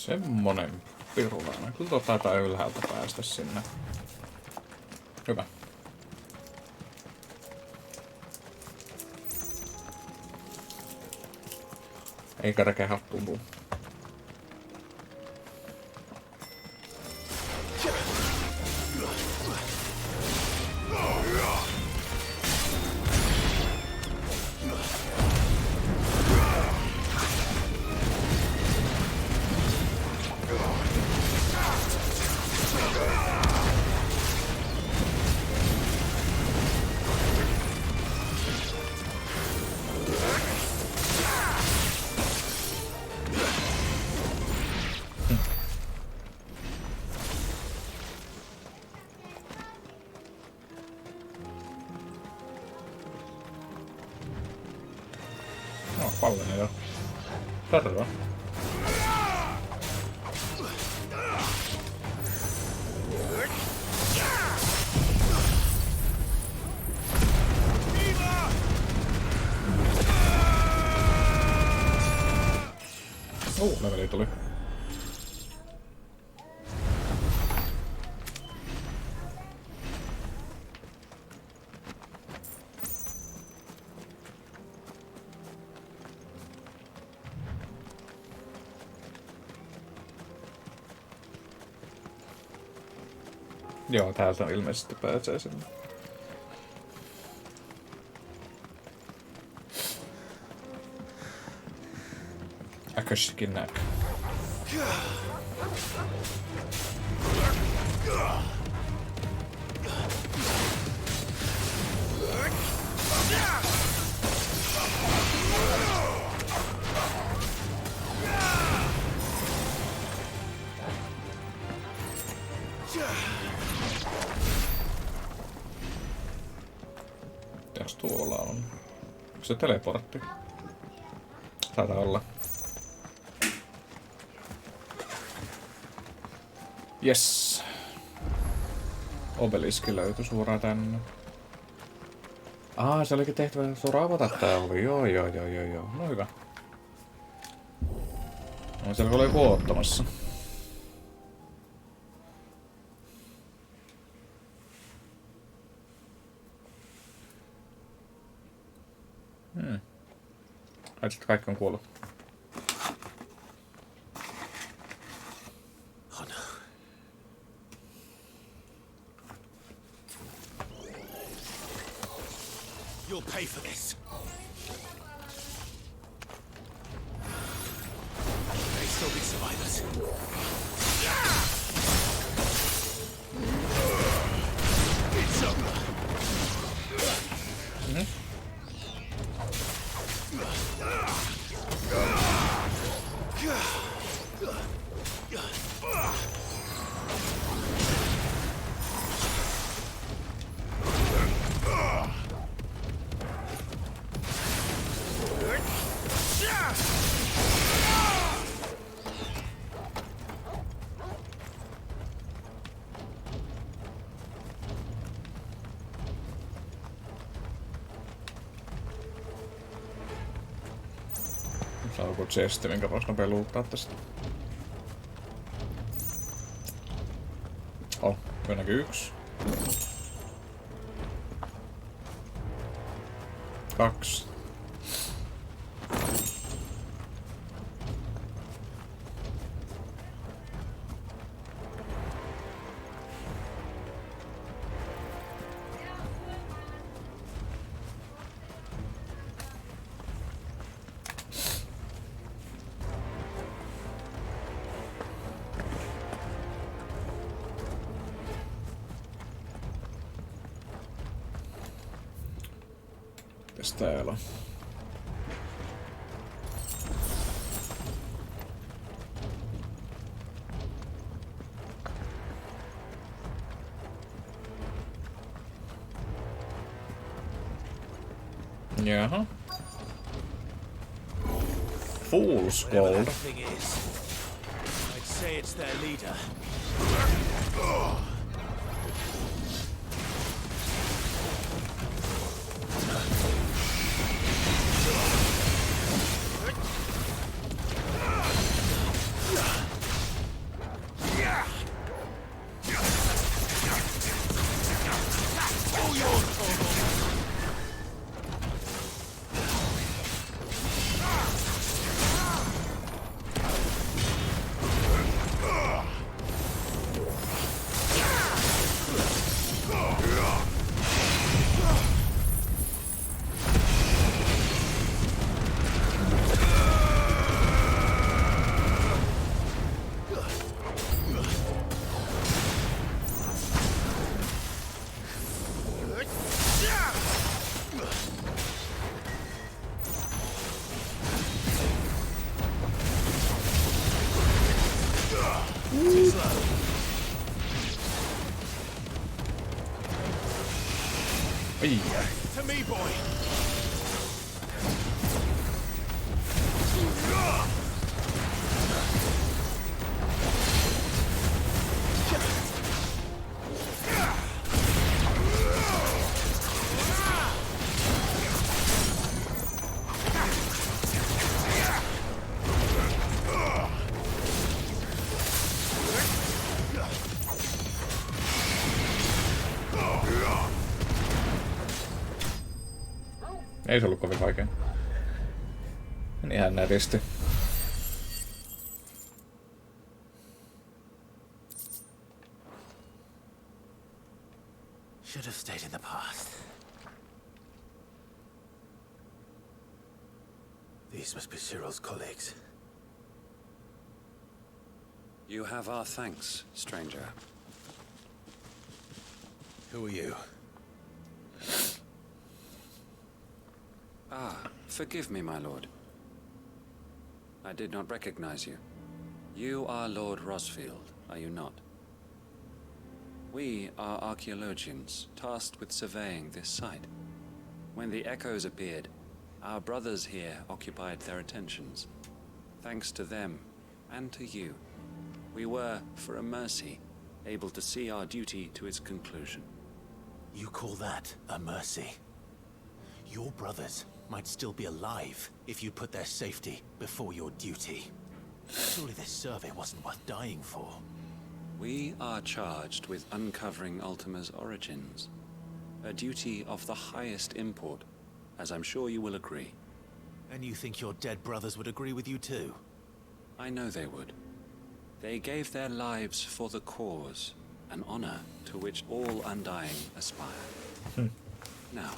Semmonen pirulainen. Kyllä taitaa ylhäältä päästä sinne. Hyvä. Ei kärkeä happuun. Pallinen jo. Terve. Leveli tuli. Joo, täältä on ilmeisesti pääsee sinne. Äkössäkin näkö. Mitäs tuolla on? Onko se teleportti? Taitaa olla. Yes. Obeliski löytyi suoraan tänne. Se olikin tehtävä suoraan avata tää ovi. Joo. No hyvä. No siellä oli joku oottamassa. Ai sitten kaikki on kuollut. You'll pay for this. May still be survivors. It's over. Saa joku chesti, minkä vois nopea luuttaa tästä. Kyllä näkyy 1. 2. Mitäs täällä on? Jaha. Fool's Gold. I'd say it's their leader. Ai. To me, boy. Ei se ollut kovin vaikea. Meni ihan nätisti. Should have stayed in the past. These must be Cyril's colleagues. You have our thanks, stranger. Who are you? Ah, forgive me, my lord. I did not recognize you. You are Lord Rosfield, are you not? We are archaeologians, tasked with surveying this site. When the echoes appeared, our brothers here occupied their attentions. Thanks to them, and to you, we were, for a mercy, able to see our duty to its conclusion. You call that a mercy? Your brothers might still be alive if you put their safety before your duty. Surely this survey wasn't worth dying for. We are charged with uncovering Ultima's origins. A duty of the highest import, as I'm sure you will agree. And you think your dead brothers would agree with you too? I know they would. They gave their lives for the cause, an honor to which all Undying aspire. Now,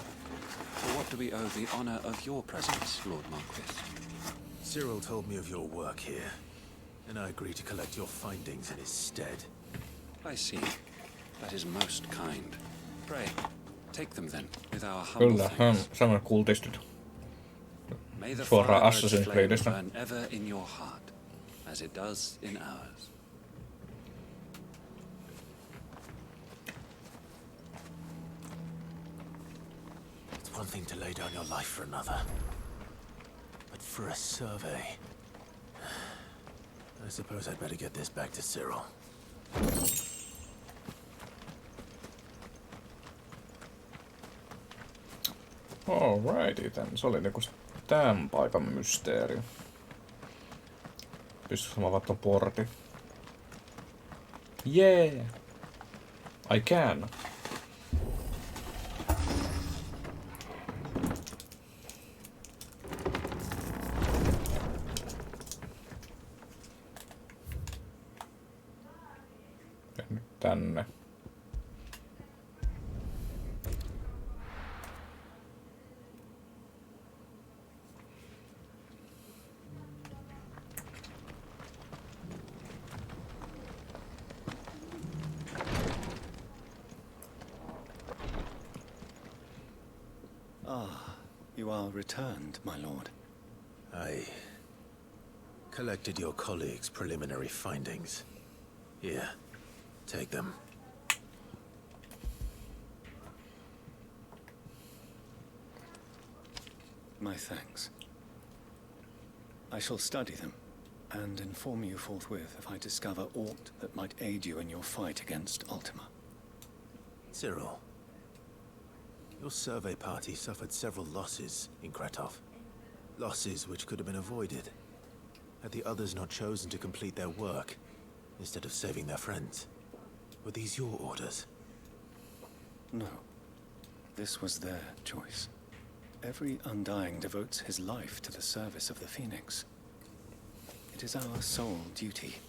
for what do we owe the honor of your presence, Lord Marquis? Cyril told me of your work here, and I agreed to collect your findings in his stead. I see. That is most kind. Pray, take them then, with our humble Kyllä, hän samoin kultistit. May the Suoraan fire Assassin's flame Creedistä. burn ever in your heart, as it does in ours. It's one thing to lay down your life for another, but for a survey, I suppose I'd better get this back to Cyril. Alrighty, se oli niinku tämän paikan mysteeri. Pystyisikö mä avaamaan ton portin? Yeah! I can! Ja nyt tänne. You are returned, my lord. I collected your colleagues' preliminary findings. Here, take them. My thanks. I shall study them, and inform you forthwith if I discover aught that might aid you in your fight against Ultima. Cyril, your survey party suffered several losses in Kratov. Losses which could have been avoided, had the others not chosen to complete their work, instead of saving their friends. Were these your orders? No. This was their choice. Every Undying devotes his life to the service of the Phoenix. It is our sole duty,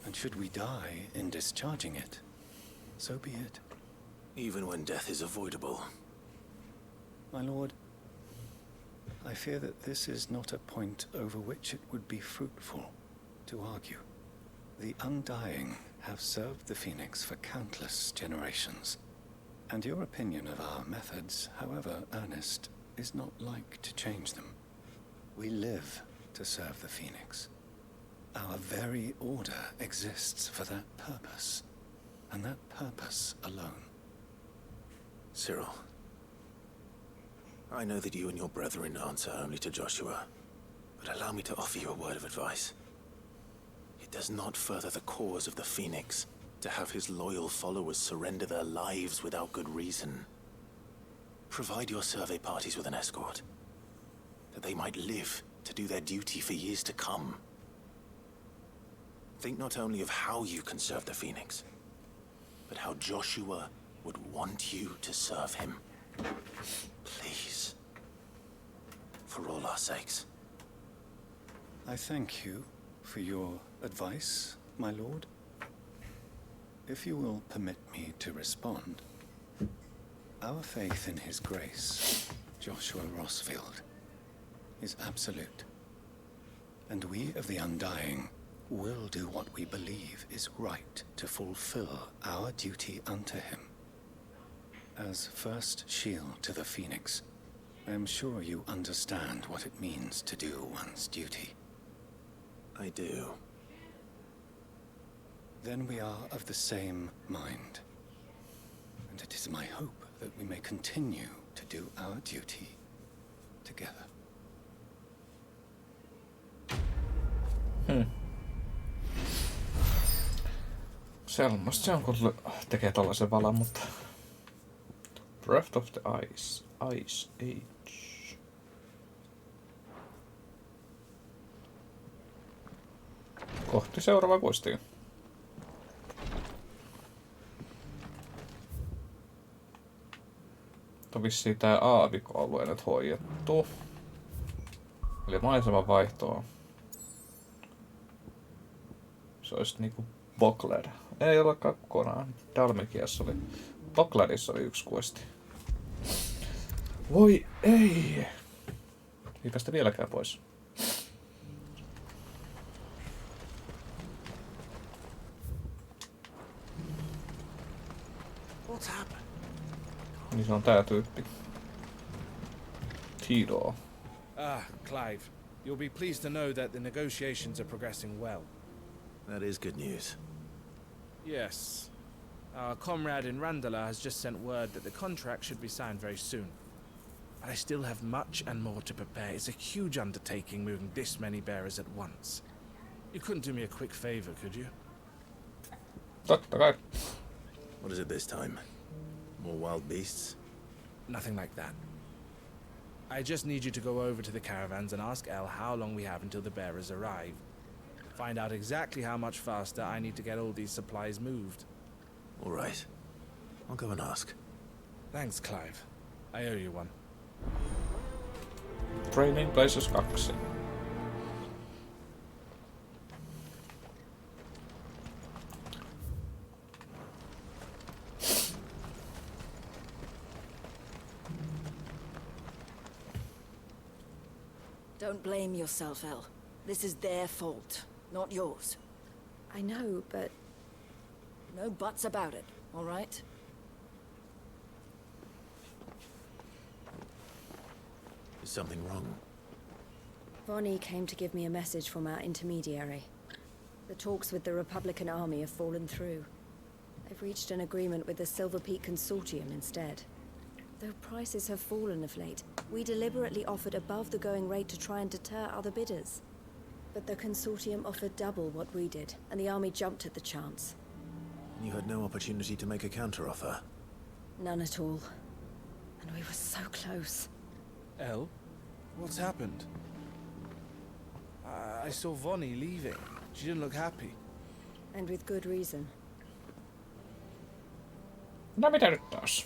and should we die in discharging it, so be it. Even when death is avoidable. My lord, I fear that this is not a point over which it would be fruitful to argue. The Undying have served the Phoenix for countless generations, and your opinion of our methods, however earnest, is not like to change them. We live to serve the Phoenix. Our very order exists for that purpose, and that purpose alone. Cyril, I know that you and your brethren answer only to Joshua, but allow me to offer you a word of advice. It does not further the cause of the Phoenix to have his loyal followers surrender their lives without good reason. Provide your survey parties with an escort, that they might live to do their duty for years to come. Think not only of how you can serve the Phoenix, but how Joshua would want you to serve him. Please. For all our sakes. I thank you for your advice, my lord. If you will permit me to respond, our faith in his grace, Joshua Rosfield, is absolute. And we of the Undying will do what we believe is right to fulfill our duty unto him. As first shield to the Phoenix, I am sure you understand what it means to do one's duty. I do. Then we are of the same mind. And it is my hope that we may continue to do our duty together. Semmosta se on, kun tekee tollasen valan, mutta... Breath of the Ice. Ice Age. Kohti seuraavaa kuistia. Mutta vissiin tää aavikko-alue nyt hoidettu. Eli maiseman vaihtoa. Se olisi niinku Bokled. Ei olekaan kokonaan. Dalmikiassa oli. Bokledissa oli yksi kuisti. Voi ei! Ei päästä vieläkään pois. What's happened? Niin se on tää tyyppi. Tido. Clive. You'll be pleased to know that the negotiations are progressing well. That is good news. Yes. Our comrade in Randala has just sent word that the contract should be signed very soon. But I still have much and more to prepare. It's a huge undertaking moving this many bearers at once. You couldn't do me a quick favor, could you? Totta kai. What is it this time? More wild beasts? Nothing like that. I just need you to go over to the caravans and ask El how long we have until the bearers arrive. Find out exactly how much faster I need to get all these supplies moved. All right. I'll go and ask. Thanks, Clive. I owe you one. Training Places 2. Don't blame yourself, El. This is their fault, not yours. I know, but... No buts about it, all right? Is something wrong? Vonnie came to give me a message from our intermediary. The talks with the Republican army have fallen through. They've reached an agreement with the Silver Peak Consortium instead. Though prices have fallen of late, we deliberately offered above the going rate to try and deter other bidders. But the Consortium offered double what we did, and the army jumped at the chance. You had no opportunity to make a counteroffer? None at all. And we were so close. El? What's happened? I saw Vonnie leaving. She didn't look happy. And with good reason. No mitä nyt taas?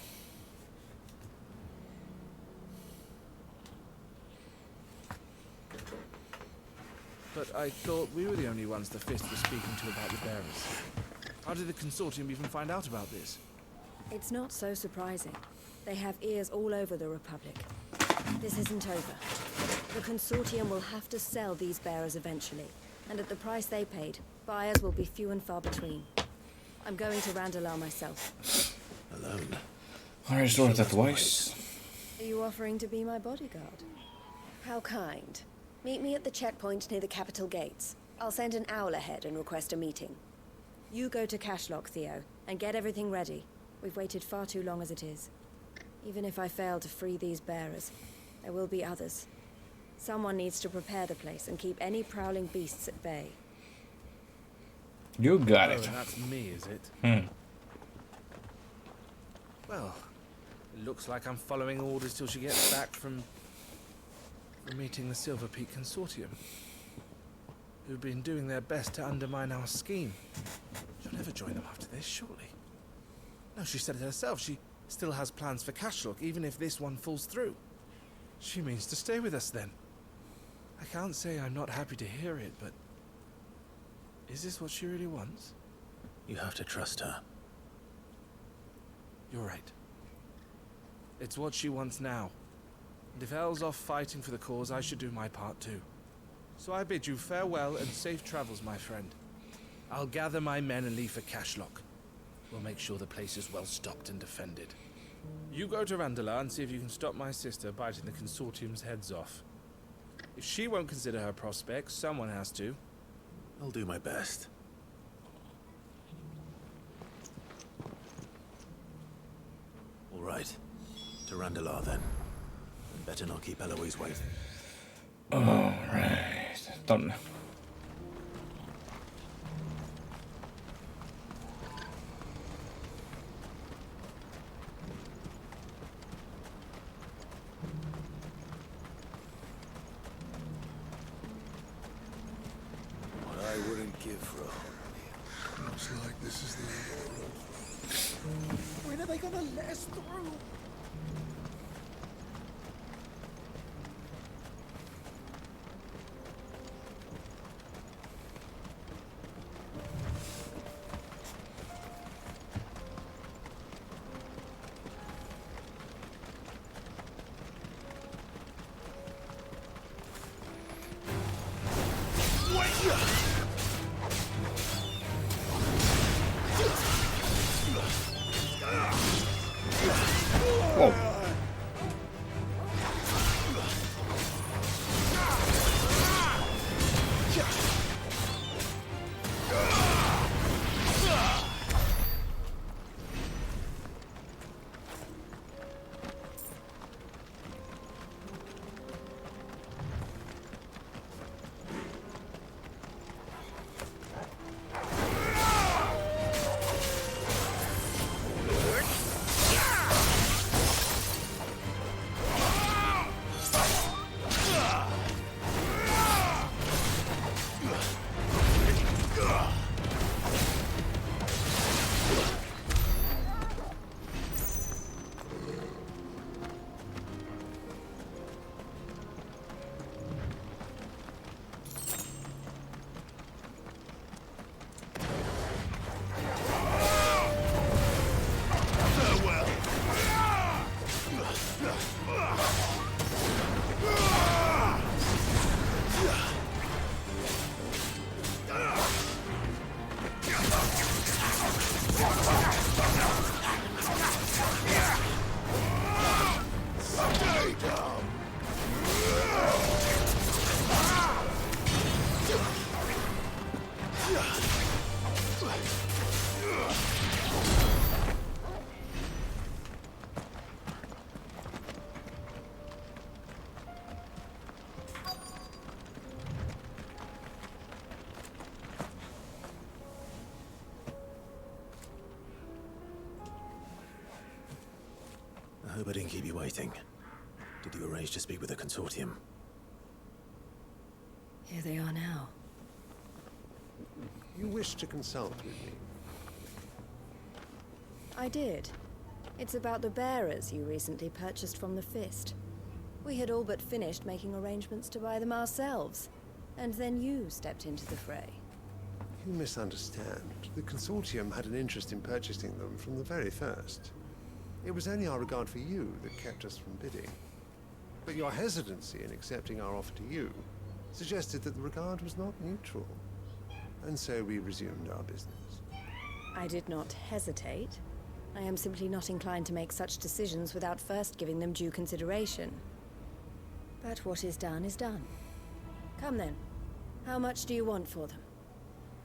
But I thought we were the only ones the Fist was speaking to about the bearers. How did the Consortium even find out about this? It's not so surprising. They have ears all over the Republic. This isn't over. The Consortium will have to sell these bearers eventually, and at the price they paid, buyers will be few and far between. I'm going to Randalar myself. Alone? I saw that twice. Are you offering to be my bodyguard? How kind. Meet me at the checkpoint near the capital gates. I'll send an owl ahead and request a meeting. You go to Cashlock, Theo, and get everything ready. We've waited far too long as it is. Even if I fail to free these bearers, There will be others. Someone needs to prepare the place and keep any prowling beasts at bay. You got it. Oh, that's me, is it? Well, it looks like I'm following orders till she gets back from meeting the Silver Peak Consortium, who've been doing their best to undermine our scheme. She'll never join them after this, surely. No, she said it herself. She still has plans for Cashlock, even if this one falls through. She means to stay with us then. I can't say I'm not happy to hear it, but is this what she really wants? You have to trust her. You're right. It's what she wants now. And if Elle's off fighting for the cause, I should do my part too. So I bid you farewell and safe travels, my friend. I'll gather my men and leave for Cashlock. We'll make sure the place is well stocked and defended. You go to Randala and see if you can stop my sister biting the Consortium's heads off. If she won't consider her prospects, someone has to. I'll do my best. All right. To Randalar then. Better not keep Eloise waiting. Alright. Tonne. What I wouldn't give for a home. Looks like this is the end. When are they gonna let us through? I hope I didn't keep you waiting. Did you arrange to speak with the Consortium? Here they are now. You wish to consult with me? I did. It's about the bearers you recently purchased from the Fist. We had all but finished making arrangements to buy them ourselves, and then you stepped into the fray. You misunderstand. The Consortium had an interest in purchasing them from the very first. It was only our regard for you that kept us from bidding. But your hesitancy in accepting our offer to you suggested that the regard was not mutual. And so we resumed our business. I did not hesitate. I am simply not inclined to make such decisions without first giving them due consideration. But what is done is done. Come then. How much do you want for them?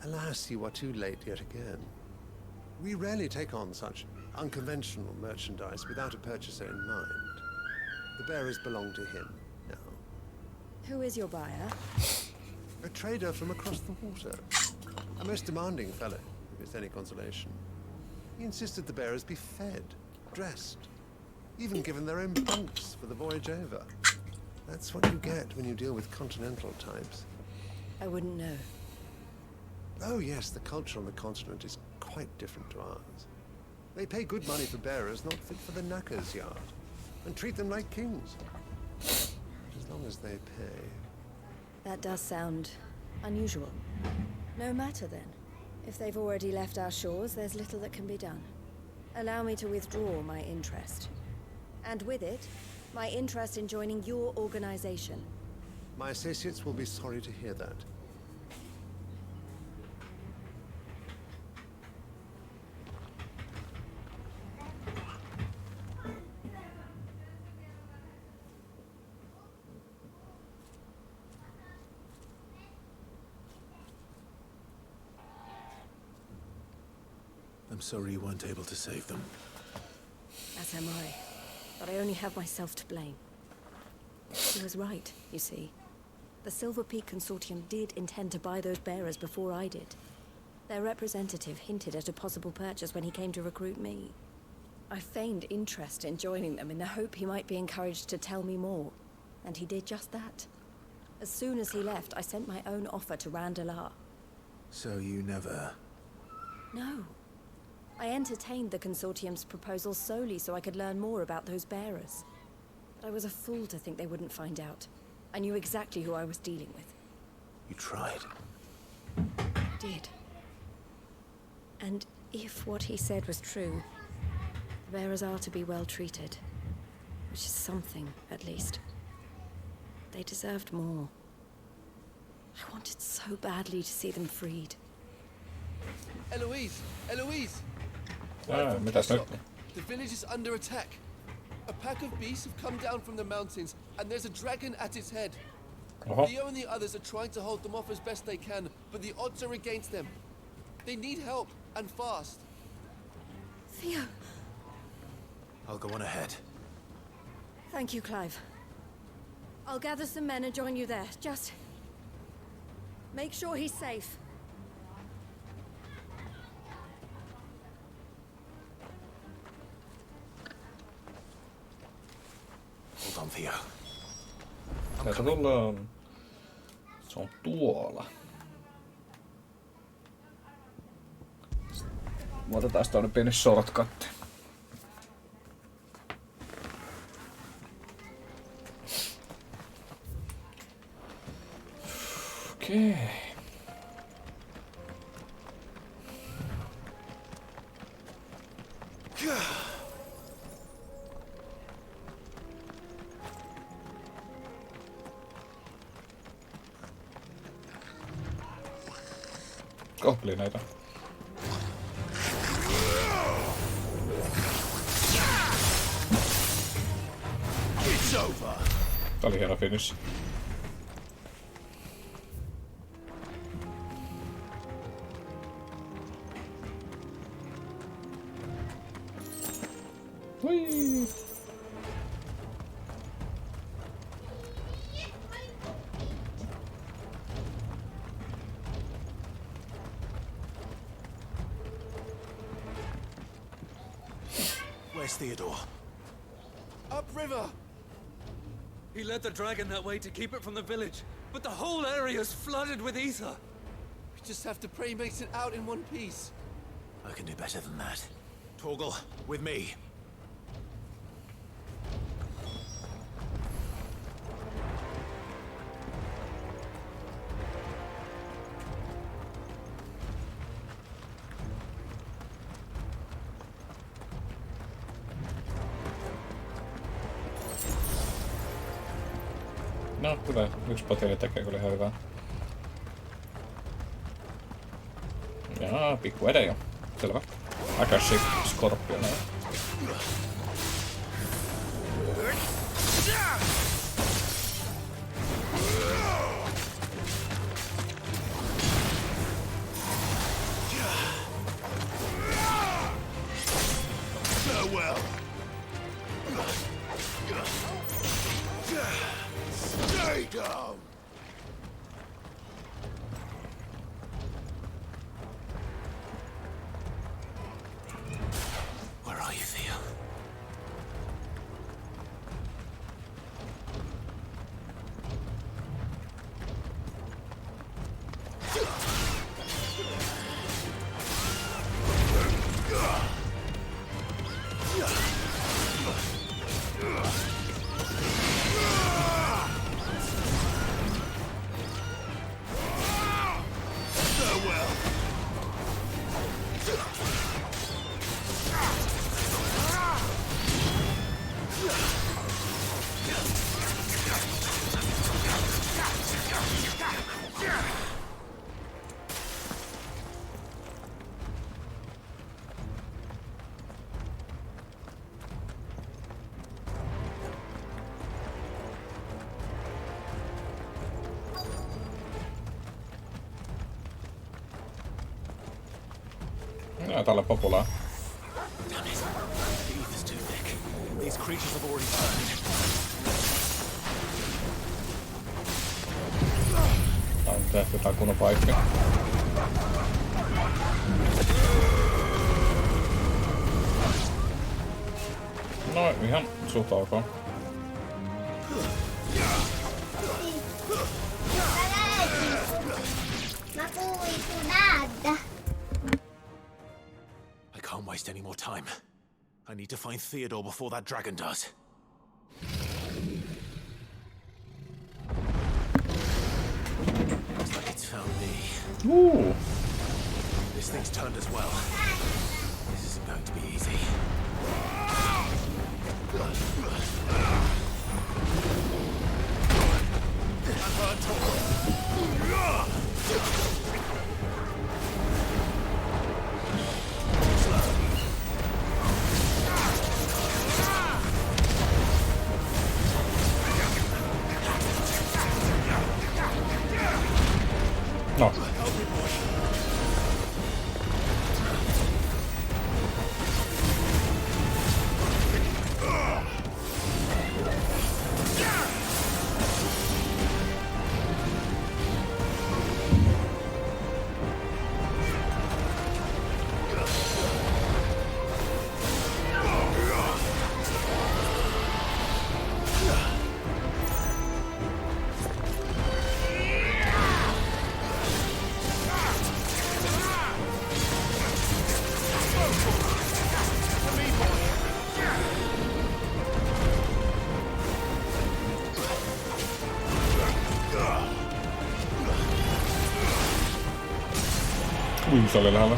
Alas, you are too late yet again. We rarely take on such unconventional merchandise without a purchaser in mind. The bearers belong to him now. Who is your buyer? A trader from across the water. A most demanding fellow, if it's any consolation. He insisted the bearers be fed, dressed, even given their own bunks for the voyage over. That's what you get when you deal with continental types. I wouldn't know. Oh yes, the culture on the continent is quite different to ours. They pay good money for bearers not fit for the knacker's yard, and treat them like kings. As long as they pay. That does sound unusual. No matter then. If they've already left our shores, there's little that can be done. Allow me to withdraw my interest. And with it, my interest in joining your organization. My associates will be sorry to hear that. I'm sorry you weren't able to save them. As am I. But I only have myself to blame. He was right, you see. The Silver Peak Consortium did intend to buy those bearers before I did. Their representative hinted at a possible purchase when he came to recruit me. I feigned interest in joining them in the hope he might be encouraged to tell me more. And he did just that. As soon as he left, I sent my own offer to Randalar. So you never... No. I entertained the Consortium's proposal solely so I could learn more about those bearers. But I was a fool to think they wouldn't find out. I knew exactly who I was dealing with. You tried. I did. And if what he said was true, the bearers are to be well treated. Which is something, at least. They deserved more. I wanted so badly to see them freed. Eloise! Eloise! Mitäs nyt? The village is under attack. A pack of beasts have come down from the mountains, and there's a dragon at its head. Theo and the others are trying to hold them off as best they can, but the odds are against them. They need help, and fast. Theo! I'll go on ahead. Thank you, Clive. I'll gather some men and join you there. Just... make sure he's safe. Hold on, Theo. Tässä tullaan... Se on tuolla. Otetaan tämmönen pieni shortcut. Okei. Goblineita. Tää oli hieno finish. Hui. Where's Theodore? Upriver! He led the dragon that way to keep it from the village, but the whole area is flooded with ether. We just have to pray he makes it out in one piece. I can do better than that. Torgal, with me. No, hyvä. Yksi potiili tekee kyllä ihan hyvää. Jaa, pikku ede jo. Selvä. Akashi Scorpion. Farewell. Joo, tää oli populaa. Damn it. The ether's too thick. These creatures have already turned. Tää on tehty tää kunnon paikka. No ihan suht ok. I can't waste any more time. I need to find Theodore before that dragon does. Looks like it's found me. Ooh. This thing's turned as well. This isn't going to be easy. No. Ui, se oli lähellä.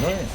Noin.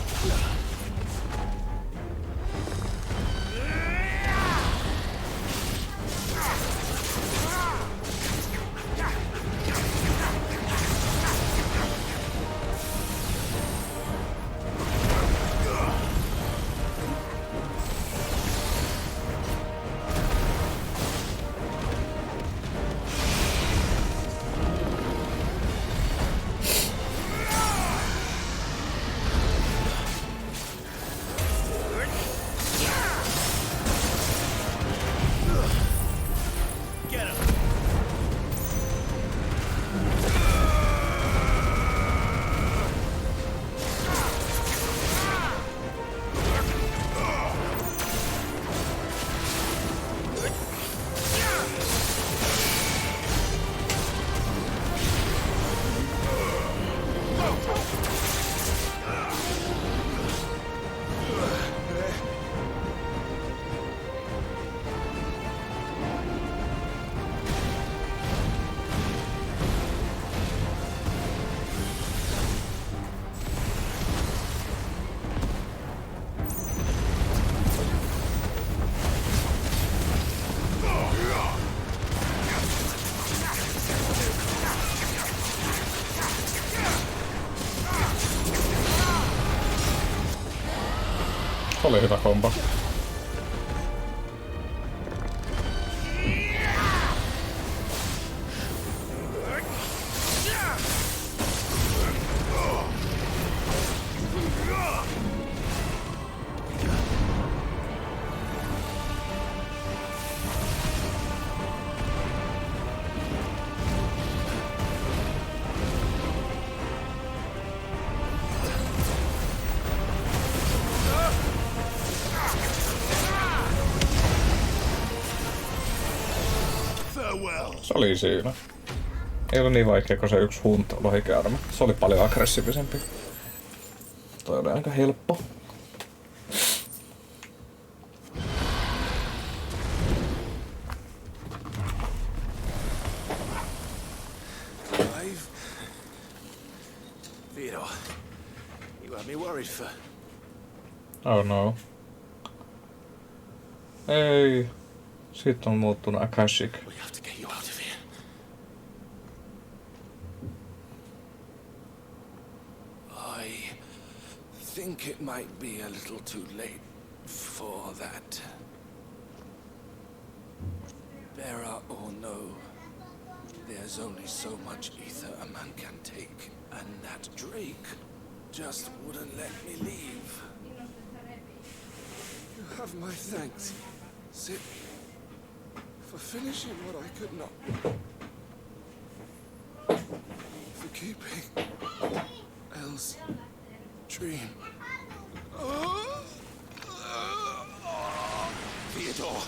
Se oli hyvä kombo. Se oli siinä. Ei ole niin vaikea kuin se yksi hunt-lohikäärme. Se oli paljon aggressiivisempi. Toi oli aika helppo. Clive? Theodore, you had me worried for... Oh no. Ei. Siitä on muuttunut Akashic. We have to get you out of here. I think it might be a little too late for that. Bearer or no, there's only so much ether a man can take, and that Drake just wouldn't let me leave. You have my thanks, Sid, for finishing what I could not. For keeping Elle's dream. Theodore!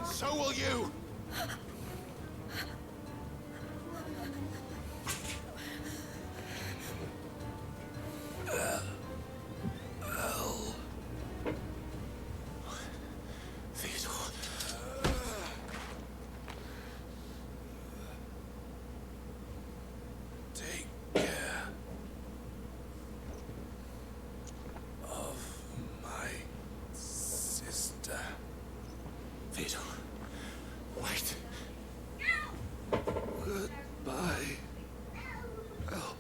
So will you! Take care of my sister. Theodore, wait. Goodbye. Elle.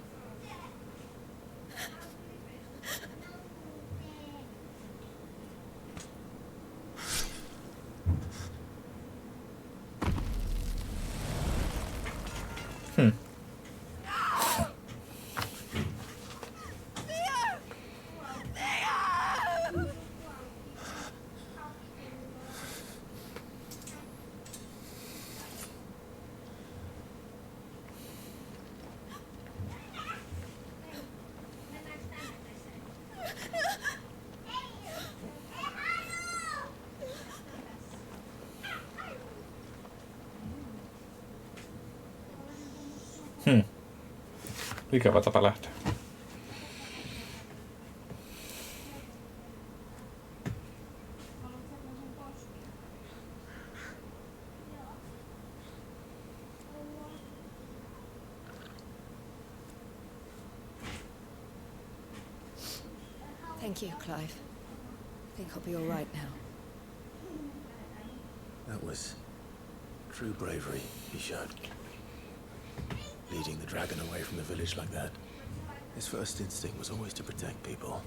Ikävä tapa lähteä. Thank you, Clive. I think I'll be all right now. That was true bravery he showed. Leading the dragon away from the village like that. His first instinct was always to protect people.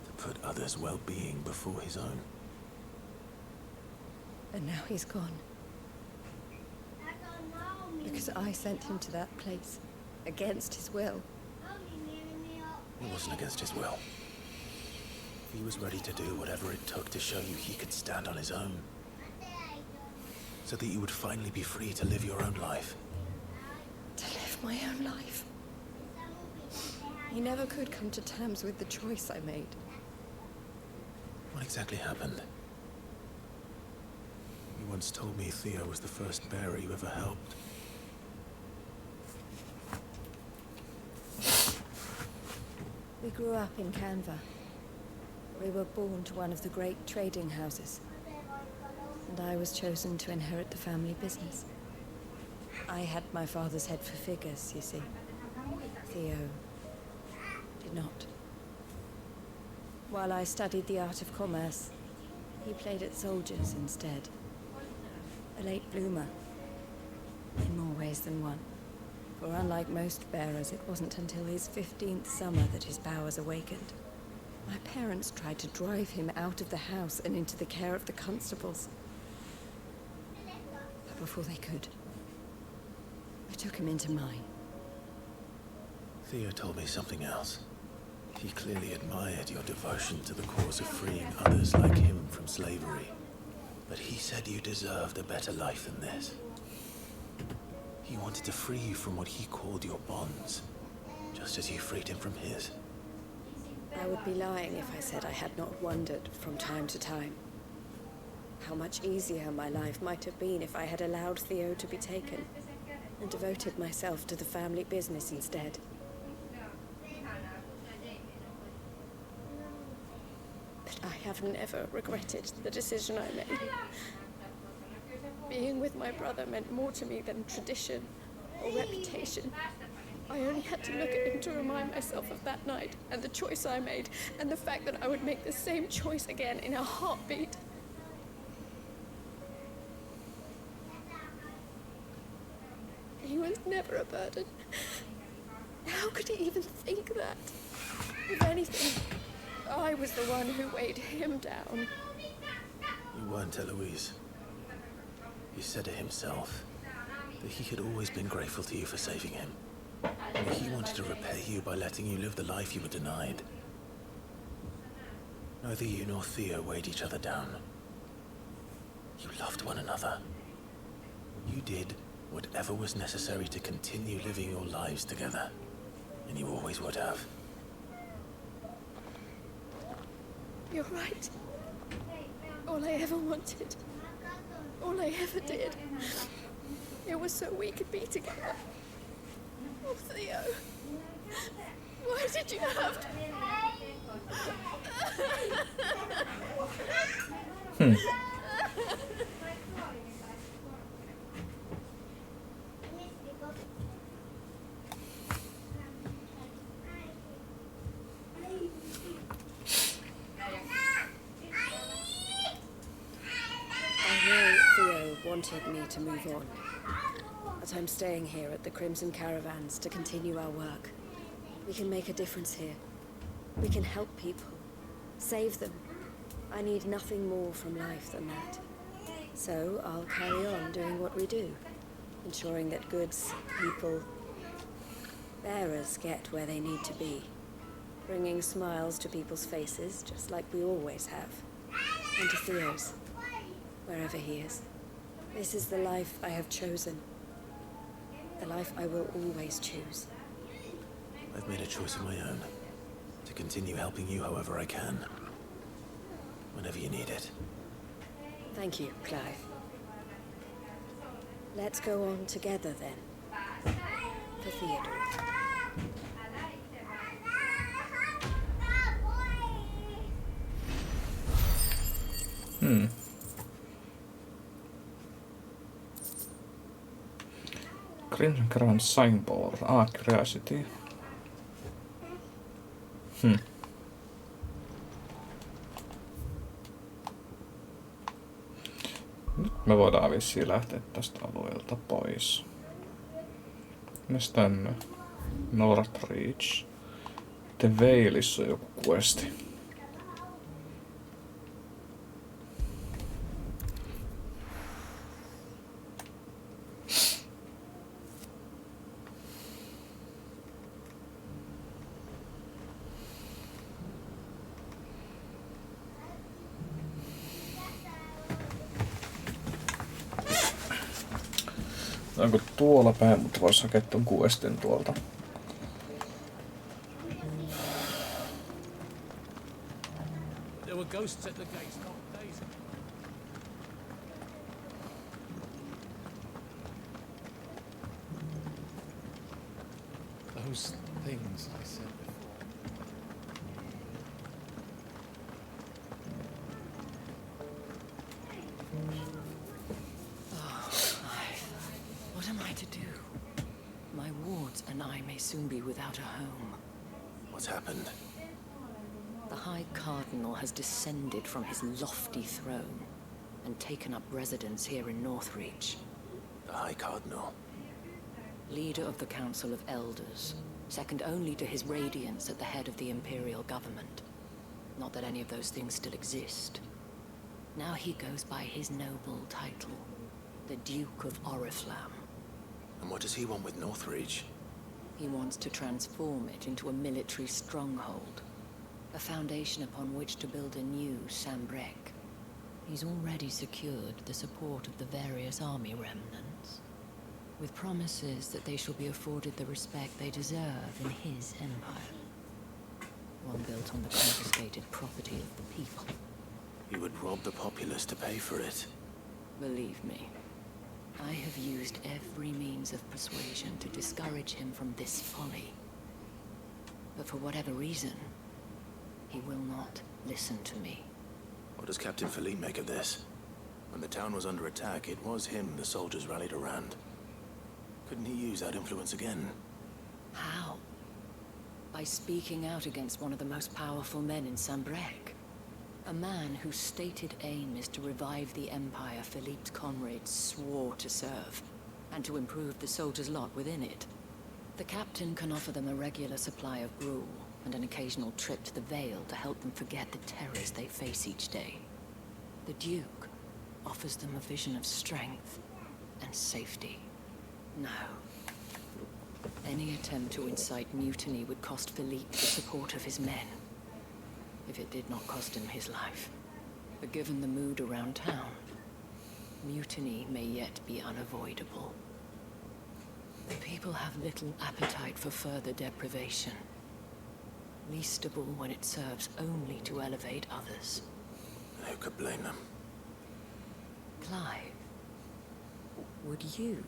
To put others' well-being before his own. And now he's gone. Because I sent him to that place. Against his will. It wasn't against his will. He was ready to do whatever it took to show you he could stand on his own. So that you would finally be free to live your own life. To live my own life. He never could come to terms with the choice I made. What exactly happened? You once told me Theo was the first bearer you ever helped. We grew up in Canva. We were born to one of the great trading houses. And I was chosen to inherit the family business. I had my father's head for figures, you see. Theo did not. While I studied the art of commerce, he played at soldiers instead. A late bloomer, in more ways than one. For unlike most bearers, it wasn't until his 15th summer that his powers awakened. My parents tried to drive him out of the house and into the care of the constables. But before they could, I took him into mine. Theo told me something else. He clearly admired your devotion to the cause of freeing others like him from slavery. But he said you deserved a better life than this. He wanted to free you from what he called your bonds, just as you freed him from his. I would be lying if I said I had not wondered from time to time how much easier my life might have been if I had allowed Theo to be taken and devoted myself to the family business instead. But I have never regretted the decision I made. Being with my brother meant more to me than tradition or reputation. I only had to look at him to remind myself of that night and the choice I made and the fact that I would make the same choice again in a heartbeat. He was never a burden. How could he even think that? If anything, I was the one who weighed him down. You weren't, Eloise. He said it himself, that he had always been grateful to you for saving him. And he wanted to repay you by letting you live the life you were denied. Neither you nor Theo weighed each other down. You loved one another. You did whatever was necessary to continue living your lives together. And you always would have. You're right. All I ever wanted, all I ever did, it was so we could be together. Oh, Theo, why did you have to? I know Theo wanted me to move on, but I'm staying here at the Crimson Caravans to continue our work. We can make a difference here. We can help people, save them. I need nothing more from life than that. So I'll carry on doing what we do, ensuring that goods, people, bearers get where they need to be, bringing smiles to people's faces, just like we always have, and to Theo's, wherever he is. This is the life I have chosen, the life I will always choose. I've made a choice of my own, to continue helping you however I can, whenever you need it. Thank you, Clive. Let's go on together then, for Theodore. Crimson Caravan Signboard. Curiosity. Nyt me voidaan vissiin lähteä tästä alueelta pois. Mennään tänne. North Reach. The Valeissa on joku questi. Onko tuolla päin, mutta vois hakea ton questin tuolta. There were ghosts at the gates not days ago. Those things I said before. What am I to do? My wards and I may soon be without a home. What's happened? The High Cardinal has descended from his lofty throne and taken up residence here in Northreach. The High Cardinal? leader of the Council of Elders, second only to his Radiance at the head of the Imperial government. Not that any of those things still exist. Now he goes by his noble title, the Duke of Oriflamme. And what does he want with Northreach? He wants to transform it into a military stronghold, a foundation upon which to build a new Sambrec. He's already secured the support of the various army remnants, with promises that they shall be afforded the respect they deserve in his empire. One built on the confiscated property of the people. He would rob the populace to pay for it. Believe me, I have used every means of persuasion to discourage him from this folly. But for whatever reason, he will not listen to me. What does Captain Philippe make of this? When the town was under attack, it was him the soldiers rallied around. Couldn't he use that influence again? How? By speaking out against one of the most powerful men in Sambrec. A man whose stated aim is to revive the empire Philippe's comrades swore to serve, and to improve the soldiers' lot within it. The captain can offer them a regular supply of gruel, and an occasional trip to the Vale to help them forget the terrors they face each day. The Duke offers them a vision of strength and safety. No. Any attempt to incite mutiny would cost Philippe the support of his men, if it did not cost him his life. But given the mood around town, mutiny may yet be unavoidable. The people have little appetite for further deprivation, least of all when it serves only to elevate others. Who could blame them? Clive, would you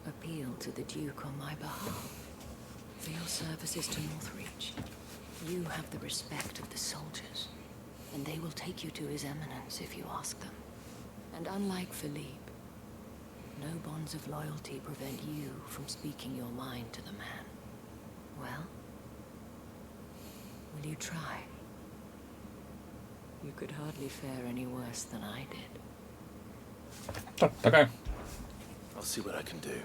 appeal to the Duke on my behalf? For your services to Northreach, you have the respect of the soldiers, and they will take you to His Eminence if you ask them. And unlike Philippe, no bonds of loyalty prevent you from speaking your mind to the man. Well, will you try? You could hardly fare any worse than I did. Okay. I'll see what I can do.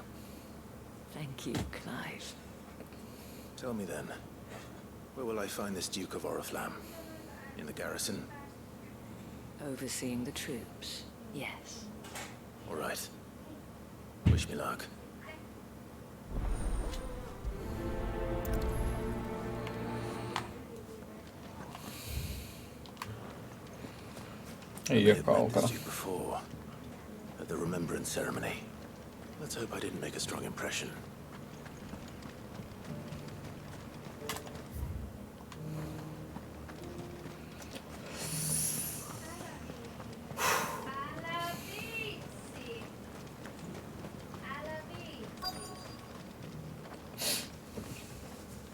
Thank you, Clive. Tell me then, where will I find this Duke of Oriflamme? In the garrison? Overseeing the troops, yes. All right. Wish me luck. Ei ole kaukana. Before, at the remembrance ceremony. Let's hope I didn't make a strong impression.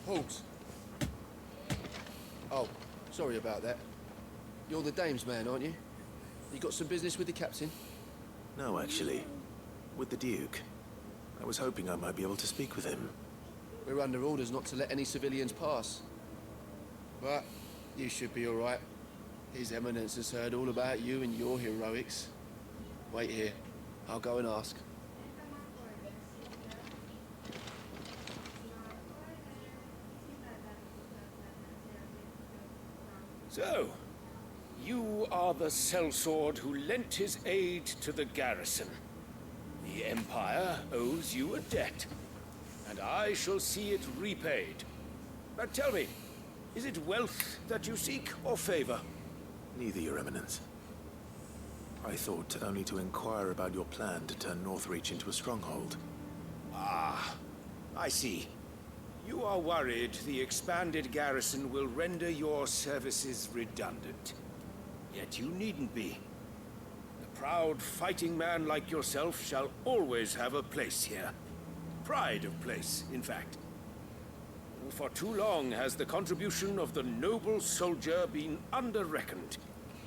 Halt. Oh, sorry about that. You're the dame's man, aren't you? You got some business with the captain? No, actually. With the Duke. I was hoping I might be able to speak with him. We're under orders not to let any civilians pass. But you should be all right. His Eminence has heard all about you and your heroics. Wait here. I'll go and ask. So, you are the sellsword who lent his aid to the garrison. The Empire owes you a debt, and I shall see it repaid. But tell me, is it wealth that you seek, or favor? Neither, Your Eminence. I thought only to inquire about your plan to turn Northreach into a stronghold. Ah, I see. You are worried the expanded garrison will render your services redundant. Yet you needn't be. A proud fighting man like yourself shall always have a place here. Pride of place, in fact. For too long has the contribution of the noble soldier been under-reckoned.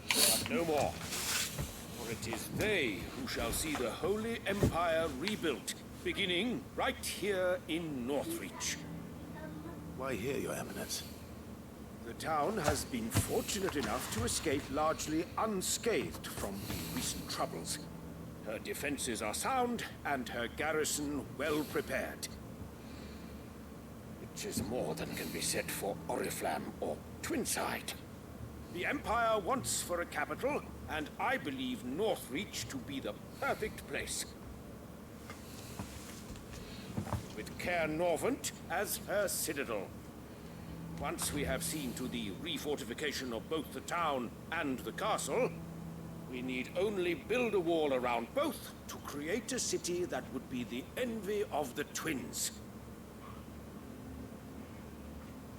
But no more. For it is they who shall see the Holy Empire rebuilt, beginning right here in Northreach. Why here, Your Eminence? The town has been fortunate enough to escape largely unscathed from the recent troubles. Her defenses are sound, and her garrison well prepared. much is more than can be said for Oriflamme or Twinside. The Empire wants for a capital, and I believe Northreach to be the perfect place. With Caer Norvent as her citadel. Once we have seen to the refortification of both the town and the castle, we need only build a wall around both to create a city that would be the envy of the twins.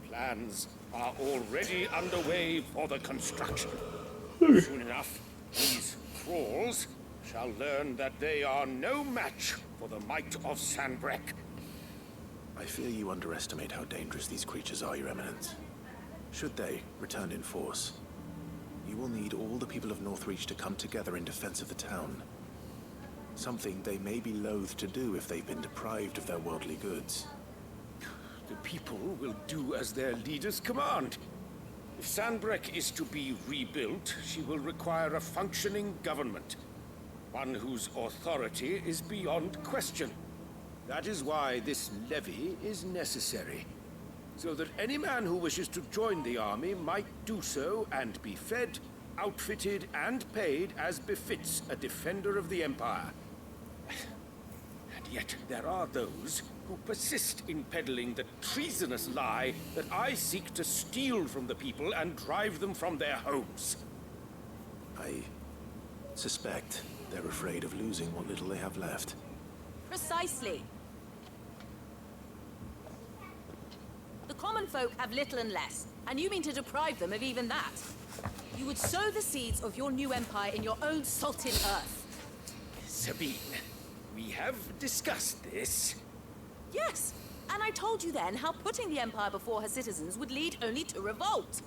Plans are already underway for the construction. Soon enough, these thralls shall learn that they are no match for the might of Sanbreque. I fear you underestimate how dangerous these creatures are, Your Eminence. Should they return in force, you will need all the people of Northreach to come together in defense of the town. Something they may be loath to do if they've been deprived of their worldly goods. The people will do as their leaders command. If Sanbreque is to be rebuilt, she will require a functioning government. One whose authority is beyond question. That is why this levy is necessary. So that any man who wishes to join the army might do so and be fed, outfitted, and paid as befits a defender of the Empire. And yet there are those who persist in peddling the treasonous lie that I seek to steal from the people and drive them from their homes. I suspect they're afraid of losing what little they have left. Precisely. The common folk have little and less, and you mean to deprive them of even that. You would sow the seeds of your new empire in your own salted earth. Sabine, we have discussed this. Yes, and I told you then how putting the empire before her citizens would lead only to revolt.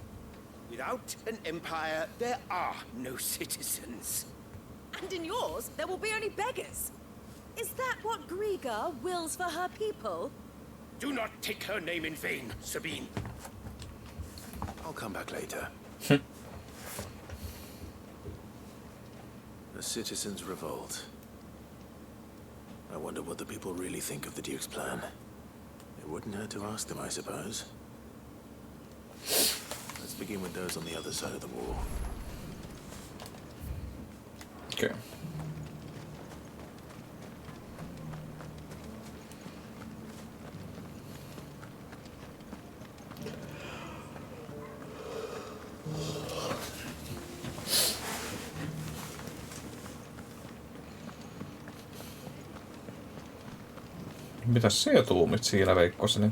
Without an empire, there are no citizens. And in yours, there will be only beggars. Is that what Griga wills for her people? Do not take her name in vain, Sabine. I'll come back later. The citizens' revolt. I wonder what the people really think of the Duke's plan. It wouldn't hurt to ask them, I suppose. Let's begin with those on the other side of the wall. Okay. Mitäs sinä tuumit siinä, Veikkoseni?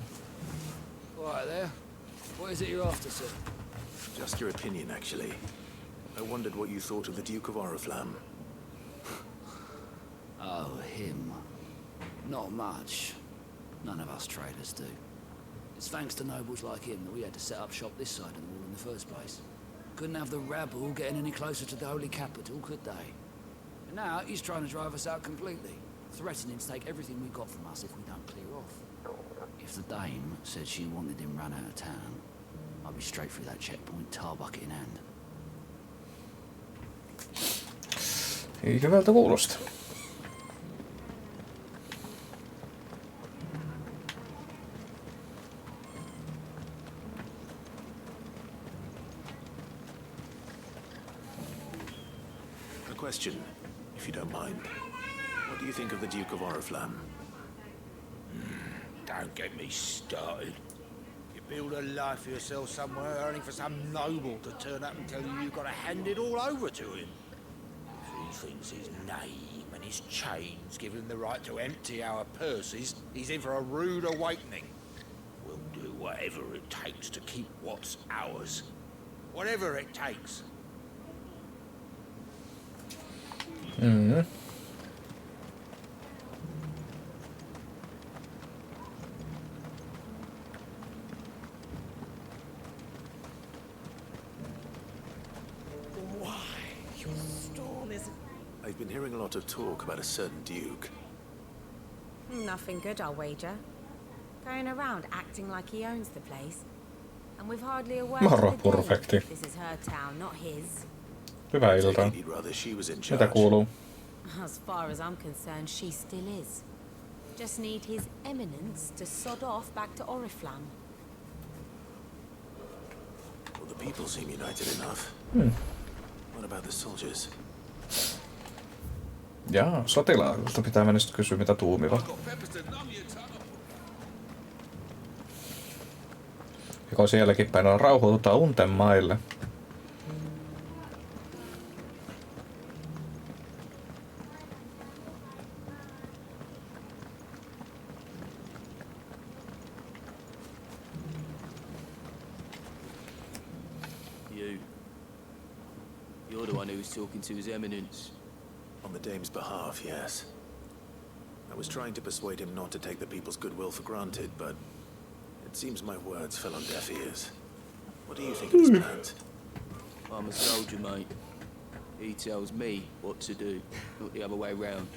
Right there. What is it you're after, sir? Just your opinion, actually. I wondered what you thought of the Duke of Oriflamme. Oh, him. Not much. None of us traders do. It's thanks to nobles like him that we had to set up shop this side of the wall in the first place. Couldn't have the rabble getting any closer to the holy capital, could they? And now he's trying to drive us out completely, threatening to take everything we got from us if we don't clear off. If the dame said she wanted him run out of town, I'd be straight through that checkpoint, tar bucket in hand. Ei hyvältä kuulosta. A question, if you don't mind. What do you think of the Duke of Oriflamme? Don't get me started. You build a life for yourself somewhere, only for some noble to turn up and tell you you've got to hand it all over to him. If he thinks his name and his chains give him the right to empty our purses, he's in for a rude awakening. We'll do whatever it takes to keep what's ours. Whatever it takes. Mm. Why? Your storm is... I've been hearing a lot of talk about a certain Duke. Nothing good, I'll wager. Going around acting like he owns the place. And with hardly a word Moro, to the perfekti. This is her town, not his. Hyvää iltaa. Mitä kuuluu? As far as I'm concerned, she still is. Just need His Eminence to sod off back to Oriflamme. Well, the people seem united enough. What about the soldiers? Jaa, sotilaalta pitää mennä sitten kysyä mitä tuumiva. Joko sielläkin päin on rauhoitutaan unten maille. You're the one who was talking to His Eminence. On the dame's behalf, yes. I was trying to persuade him not to take the people's goodwill for granted, but it seems my words fell on deaf ears. What do you think of his plans? I'm a soldier, mate. He tells me what to do, not the other way round.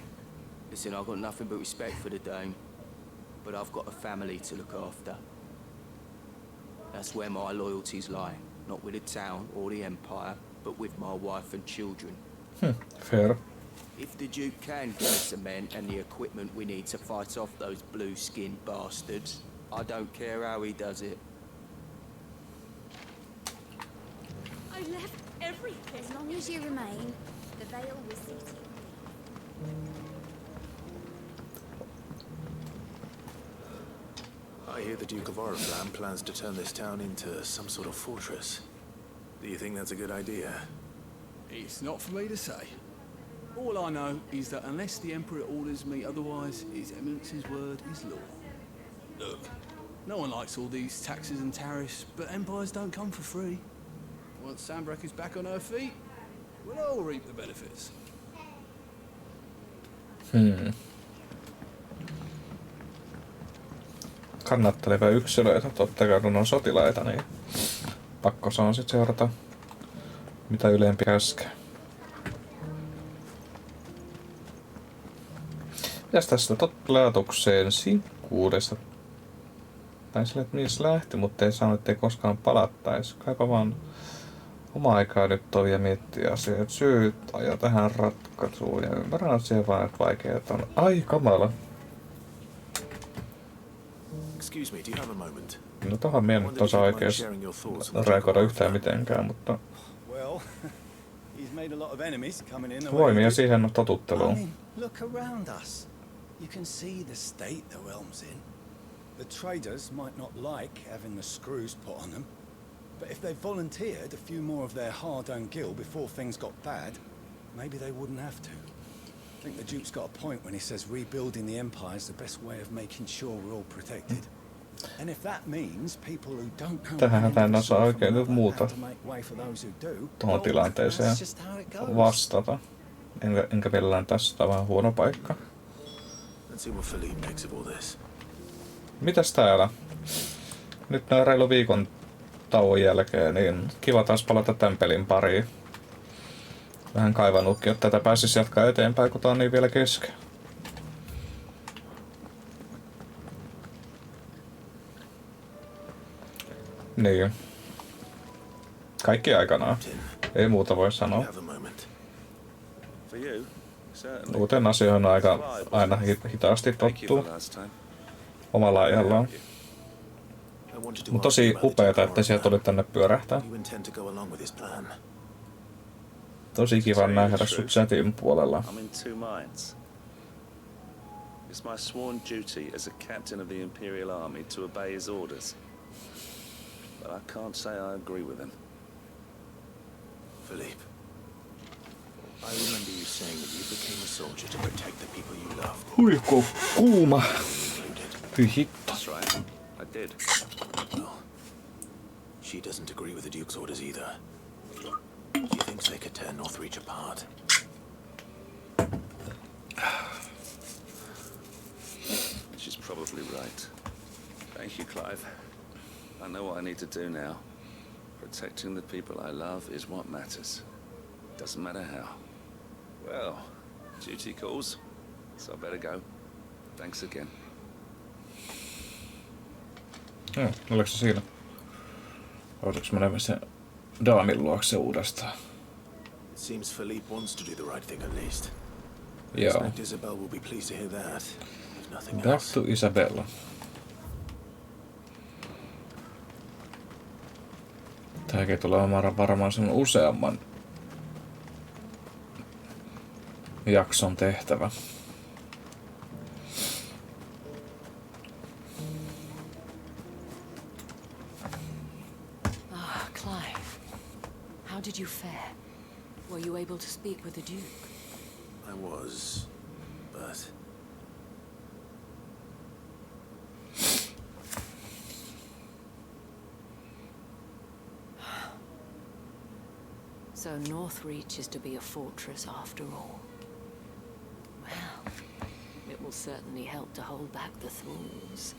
Listen, I've got nothing but respect for the dame, but I've got a family to look after. That's where my loyalties lie, not with the town or the Empire, but with my wife and children. Fair. If the Duke can give us the men and the equipment we need to fight off those blue-skinned bastards, I don't care how he does it. I left everything. As long as you remain, the veil will see to you. I hear the Duke of Oriflamme plans to turn this town into some sort of fortress. Do you think that's a good idea? It's not for me to say. All I know is that unless the Emperor orders me otherwise, His Eminence's word is law. Look, no one likes all these taxes and tariffs, but empires don't come for free. Once Sanbreque is back on her feet, we'll all reap the benefits. Kannattelevia yksilöitä, totta kai kun on sotilaita, niin pakko se on sit seurata mitä ylempi käskee. Mitäs tästä totteleatukseen sinkkuudesta? Tai sille, että mies lähti, mutta ei saanut, ettei koskaan palattais. Kaipa vaan oma aikaa nyt on ja miettiä asiat, syyt ja tähän ratkaisuun. Ja ymmärrän asiaa vaan, että vaikeet on. Ai kamala. Excuse me, do you have a moment? No tohon mie nyt osaa oikeesti reagoida yhtään mitenkään, mutta voimia siihen on totutteluun. I mean, look around us. You can see the state the realm's in. The traders might not like having the screws put on them, but if they volunteered a few more of their hard-earned gil before things got bad, maybe they wouldn't have to. I think the Duke's got a point when he says rebuilding the Empire is the best way of making sure we're all protected. And if that means people who don't know tähän en osaa oikein nyt muuta tuohon tilanteeseen vastata. Enkä millään tästä vähän huono paikka. Mitäs täällä? Nyt näin reilu viikon tauon jälkeen, niin kiva taas palata tämän pelin pariin. Vähän kaivannutkin, että tätä pääsisi jatkaa eteenpäin, kun tää on niin vielä kesken. Niin. Kaikki aikanaan. Ei muuta voi sanoa. Uuteen asioihin on aina hitaasti tottuu. Omalla ajallaan. Mut tosi upeeta, että sieltä tuli tänne pyörähtää. Tosi kiva nähdä sut chatin puolella. It's my sworn duty as a captain of the Imperial Army to obey his orders. But I can't say I agree with him. Philippe, I remember you saying that you became a soldier to protect the people you loved. Huikko kuuma. Hitto. That's right, I did. Well, she doesn't agree with the Duke's orders either. She thinks they could tear Northreach apart. She's probably right. Thank you, Clive. I know what I need to do now. Protecting the people I love is what matters. Doesn't matter how. Well, duty calls, so I better go. Thanks again. Oliko se siinä? Oletko menemässä daamin luokse uudestaan? It seems Philippe wants to do the right thing at least. I Joo. expect Isabel will be pleased to hear that. If if nothing Back else. to Isabella. Tääkin tulee varmaan sen useamman jakson tehtävä. Clive. How did you fare? Were you able to speak with the Duke? I was, but... So Northreach is to be a fortress after all. Well, it will certainly help to hold back the thralls.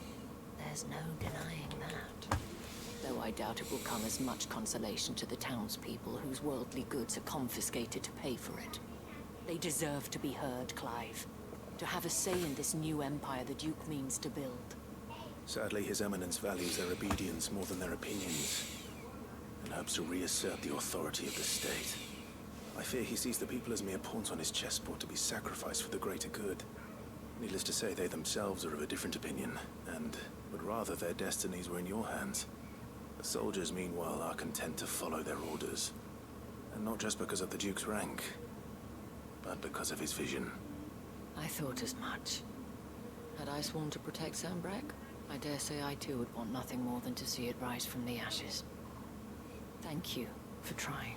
There's no denying that. Though I doubt it will come as much consolation to the townspeople whose worldly goods are confiscated to pay for it. They deserve to be heard, Clive. To have a say in this new empire the Duke means to build. Sadly, His Eminence values their obedience more than their opinions, and hopes to reassert the authority of the state. I fear he sees the people as mere pawns on his chessboard to be sacrificed for the greater good. Needless to say, they themselves are of a different opinion, and would rather their destinies were in your hands. The soldiers, meanwhile, are content to follow their orders. And not just because of the Duke's rank, but because of his vision. I thought as much. Had I sworn to protect Sanbreque, I dare say I too would want nothing more than to see it rise from the ashes. Thank you for trying.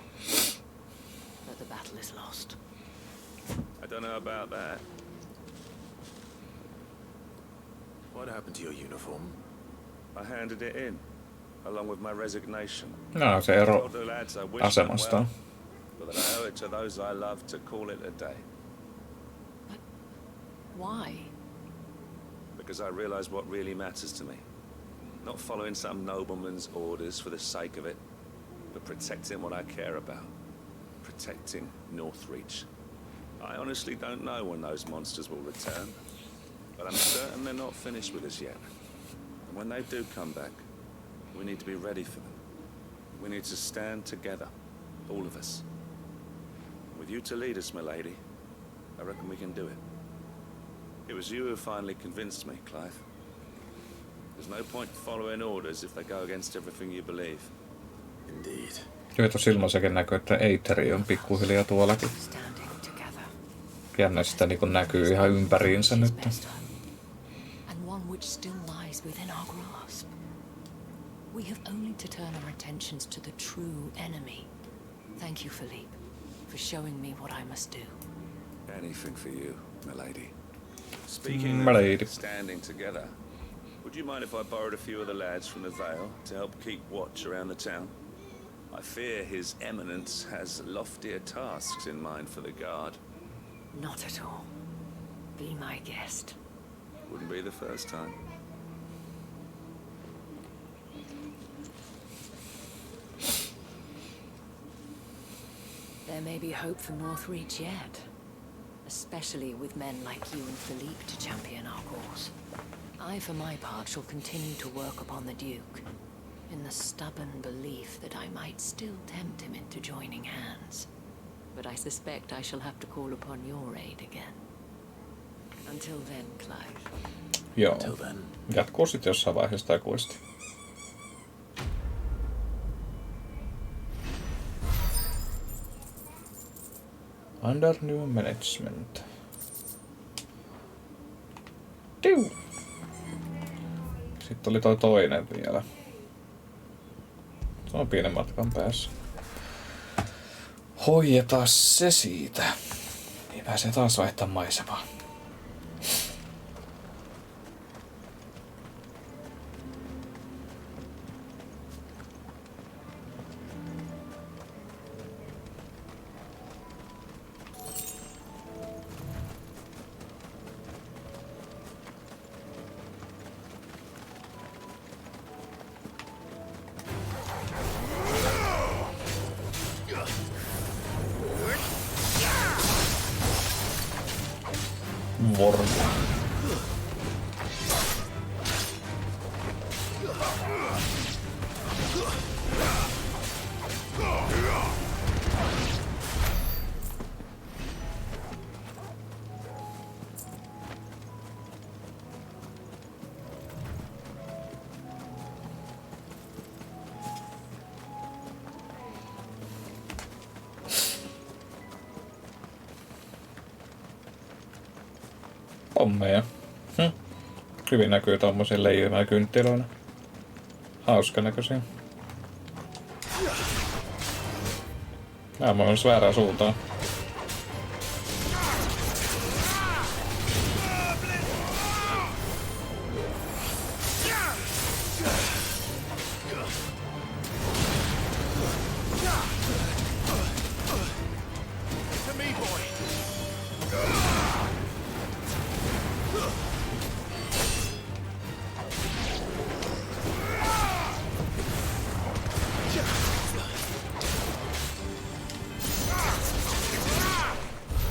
But the battle is lost. I don't know about that. What happened to your uniform? I handed it in, along with my resignation. No, se I ero told the lads I wished them asemasta. well, but that I owe it to those I love to call it a day. Why? Because I realize what really matters to me. Not following some nobleman's orders for the sake of it, but protecting what I care about. Protecting Northreach. I honestly don't know when those monsters will return, but I'm certain they're not finished with us yet. And when they do come back, we need to be ready for them. We need to stand together, all of us. With you to lead us, milady, I reckon we can do it. It was you who finally convinced me, Clive. There's no point following orders if they go against everything you believe. Indeed. Kyllä tuossa ilmaisekin näkyy, että Eiteri on pikkuhiljaa tuollakin. Jännä sitä niin näkyy ihan ympäriinsä nyt. And one which still lies within our grasp. We have only to turn our attentions to the true enemy. Thank you, Philippe, for showing me what I must do. Anything for you, milady. Speaking Milady. of standing together, would you mind if I borrowed a few of the lads from the Vale to help keep watch around the town? I fear His Eminence has loftier tasks in mind for the guard. Not at all. Be my guest. Wouldn't be the first time. There may be hope for Northreach yet. Especially with men like you and Philippe to champion our cause. I, for my part, shall continue to work upon the Duke, in the stubborn belief that I might still tempt him into joining hands. But I suspect I shall have to call upon your aid again. Until then, Clive. Joo. Jatkuu sitten jossain vaiheessa tää questi. Under new management. Tiu! Sitten oli toi toinen vielä. Se on pienen matkan päässä. Hoidetaan se siitä. Niin pääsee taas vaihtamaan maisemaa. Vorma. Pommeja. Hyvin näkyy tommosia leijumaa kynttilöinä. Hauska näköisiä. Mä oon myös väärään suuntaan.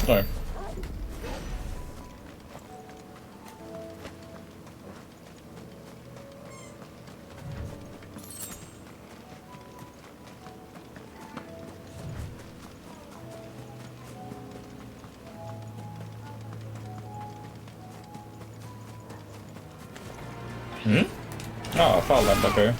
Noin. Fallen okej.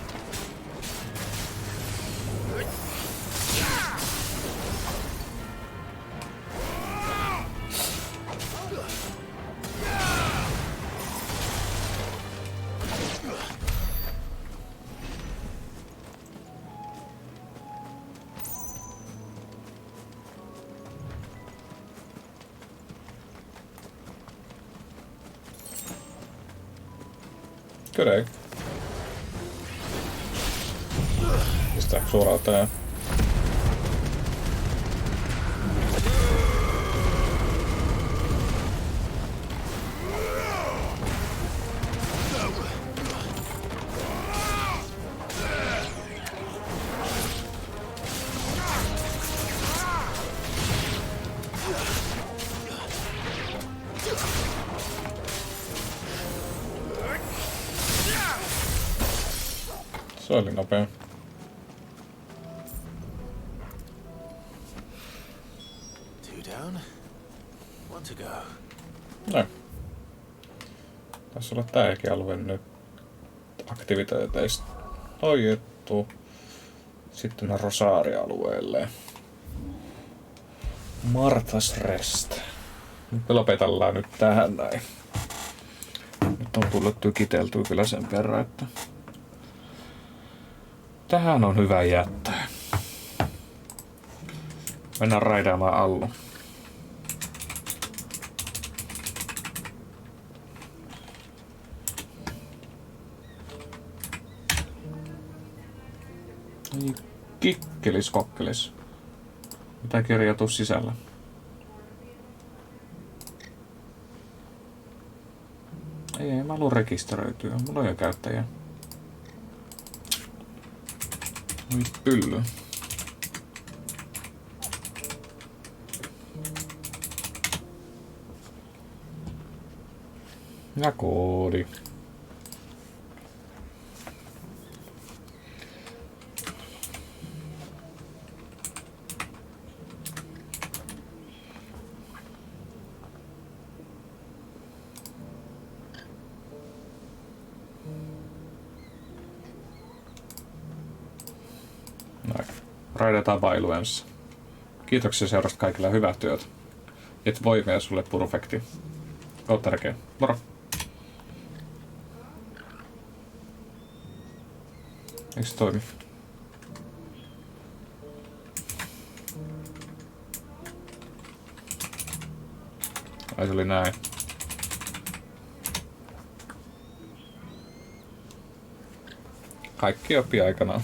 Kyllä. Pistääkö suoraan tää? Se oli nopea. No. Tässä olla tääkin alue nyt aktiviteeteista hoidettu. Sitten on Rosaari-alueelle. Martha's Rest. Nyt me lopetellaan nyt tähän näin. Nyt on tullut tykiteltyä kyllä sen verran, että tähän on hyvä jättää. Mennään raidaamaan Allu. Kikkelis kokkelis. Mitä kirjaa tuu sisällä? Ei mä halua rekisteröityä. Mulla on jo käyttäjä. Oi pylly. Ja koodi. Raidetaan Bailuensa. Kiitoksia seurasta kaikille, hyvää työtä. Et voimia sulle purufekti. Oot tärkeä. Moro. Eikö se toimi? Ai se oli näin. Kaikki oppii aikanaan.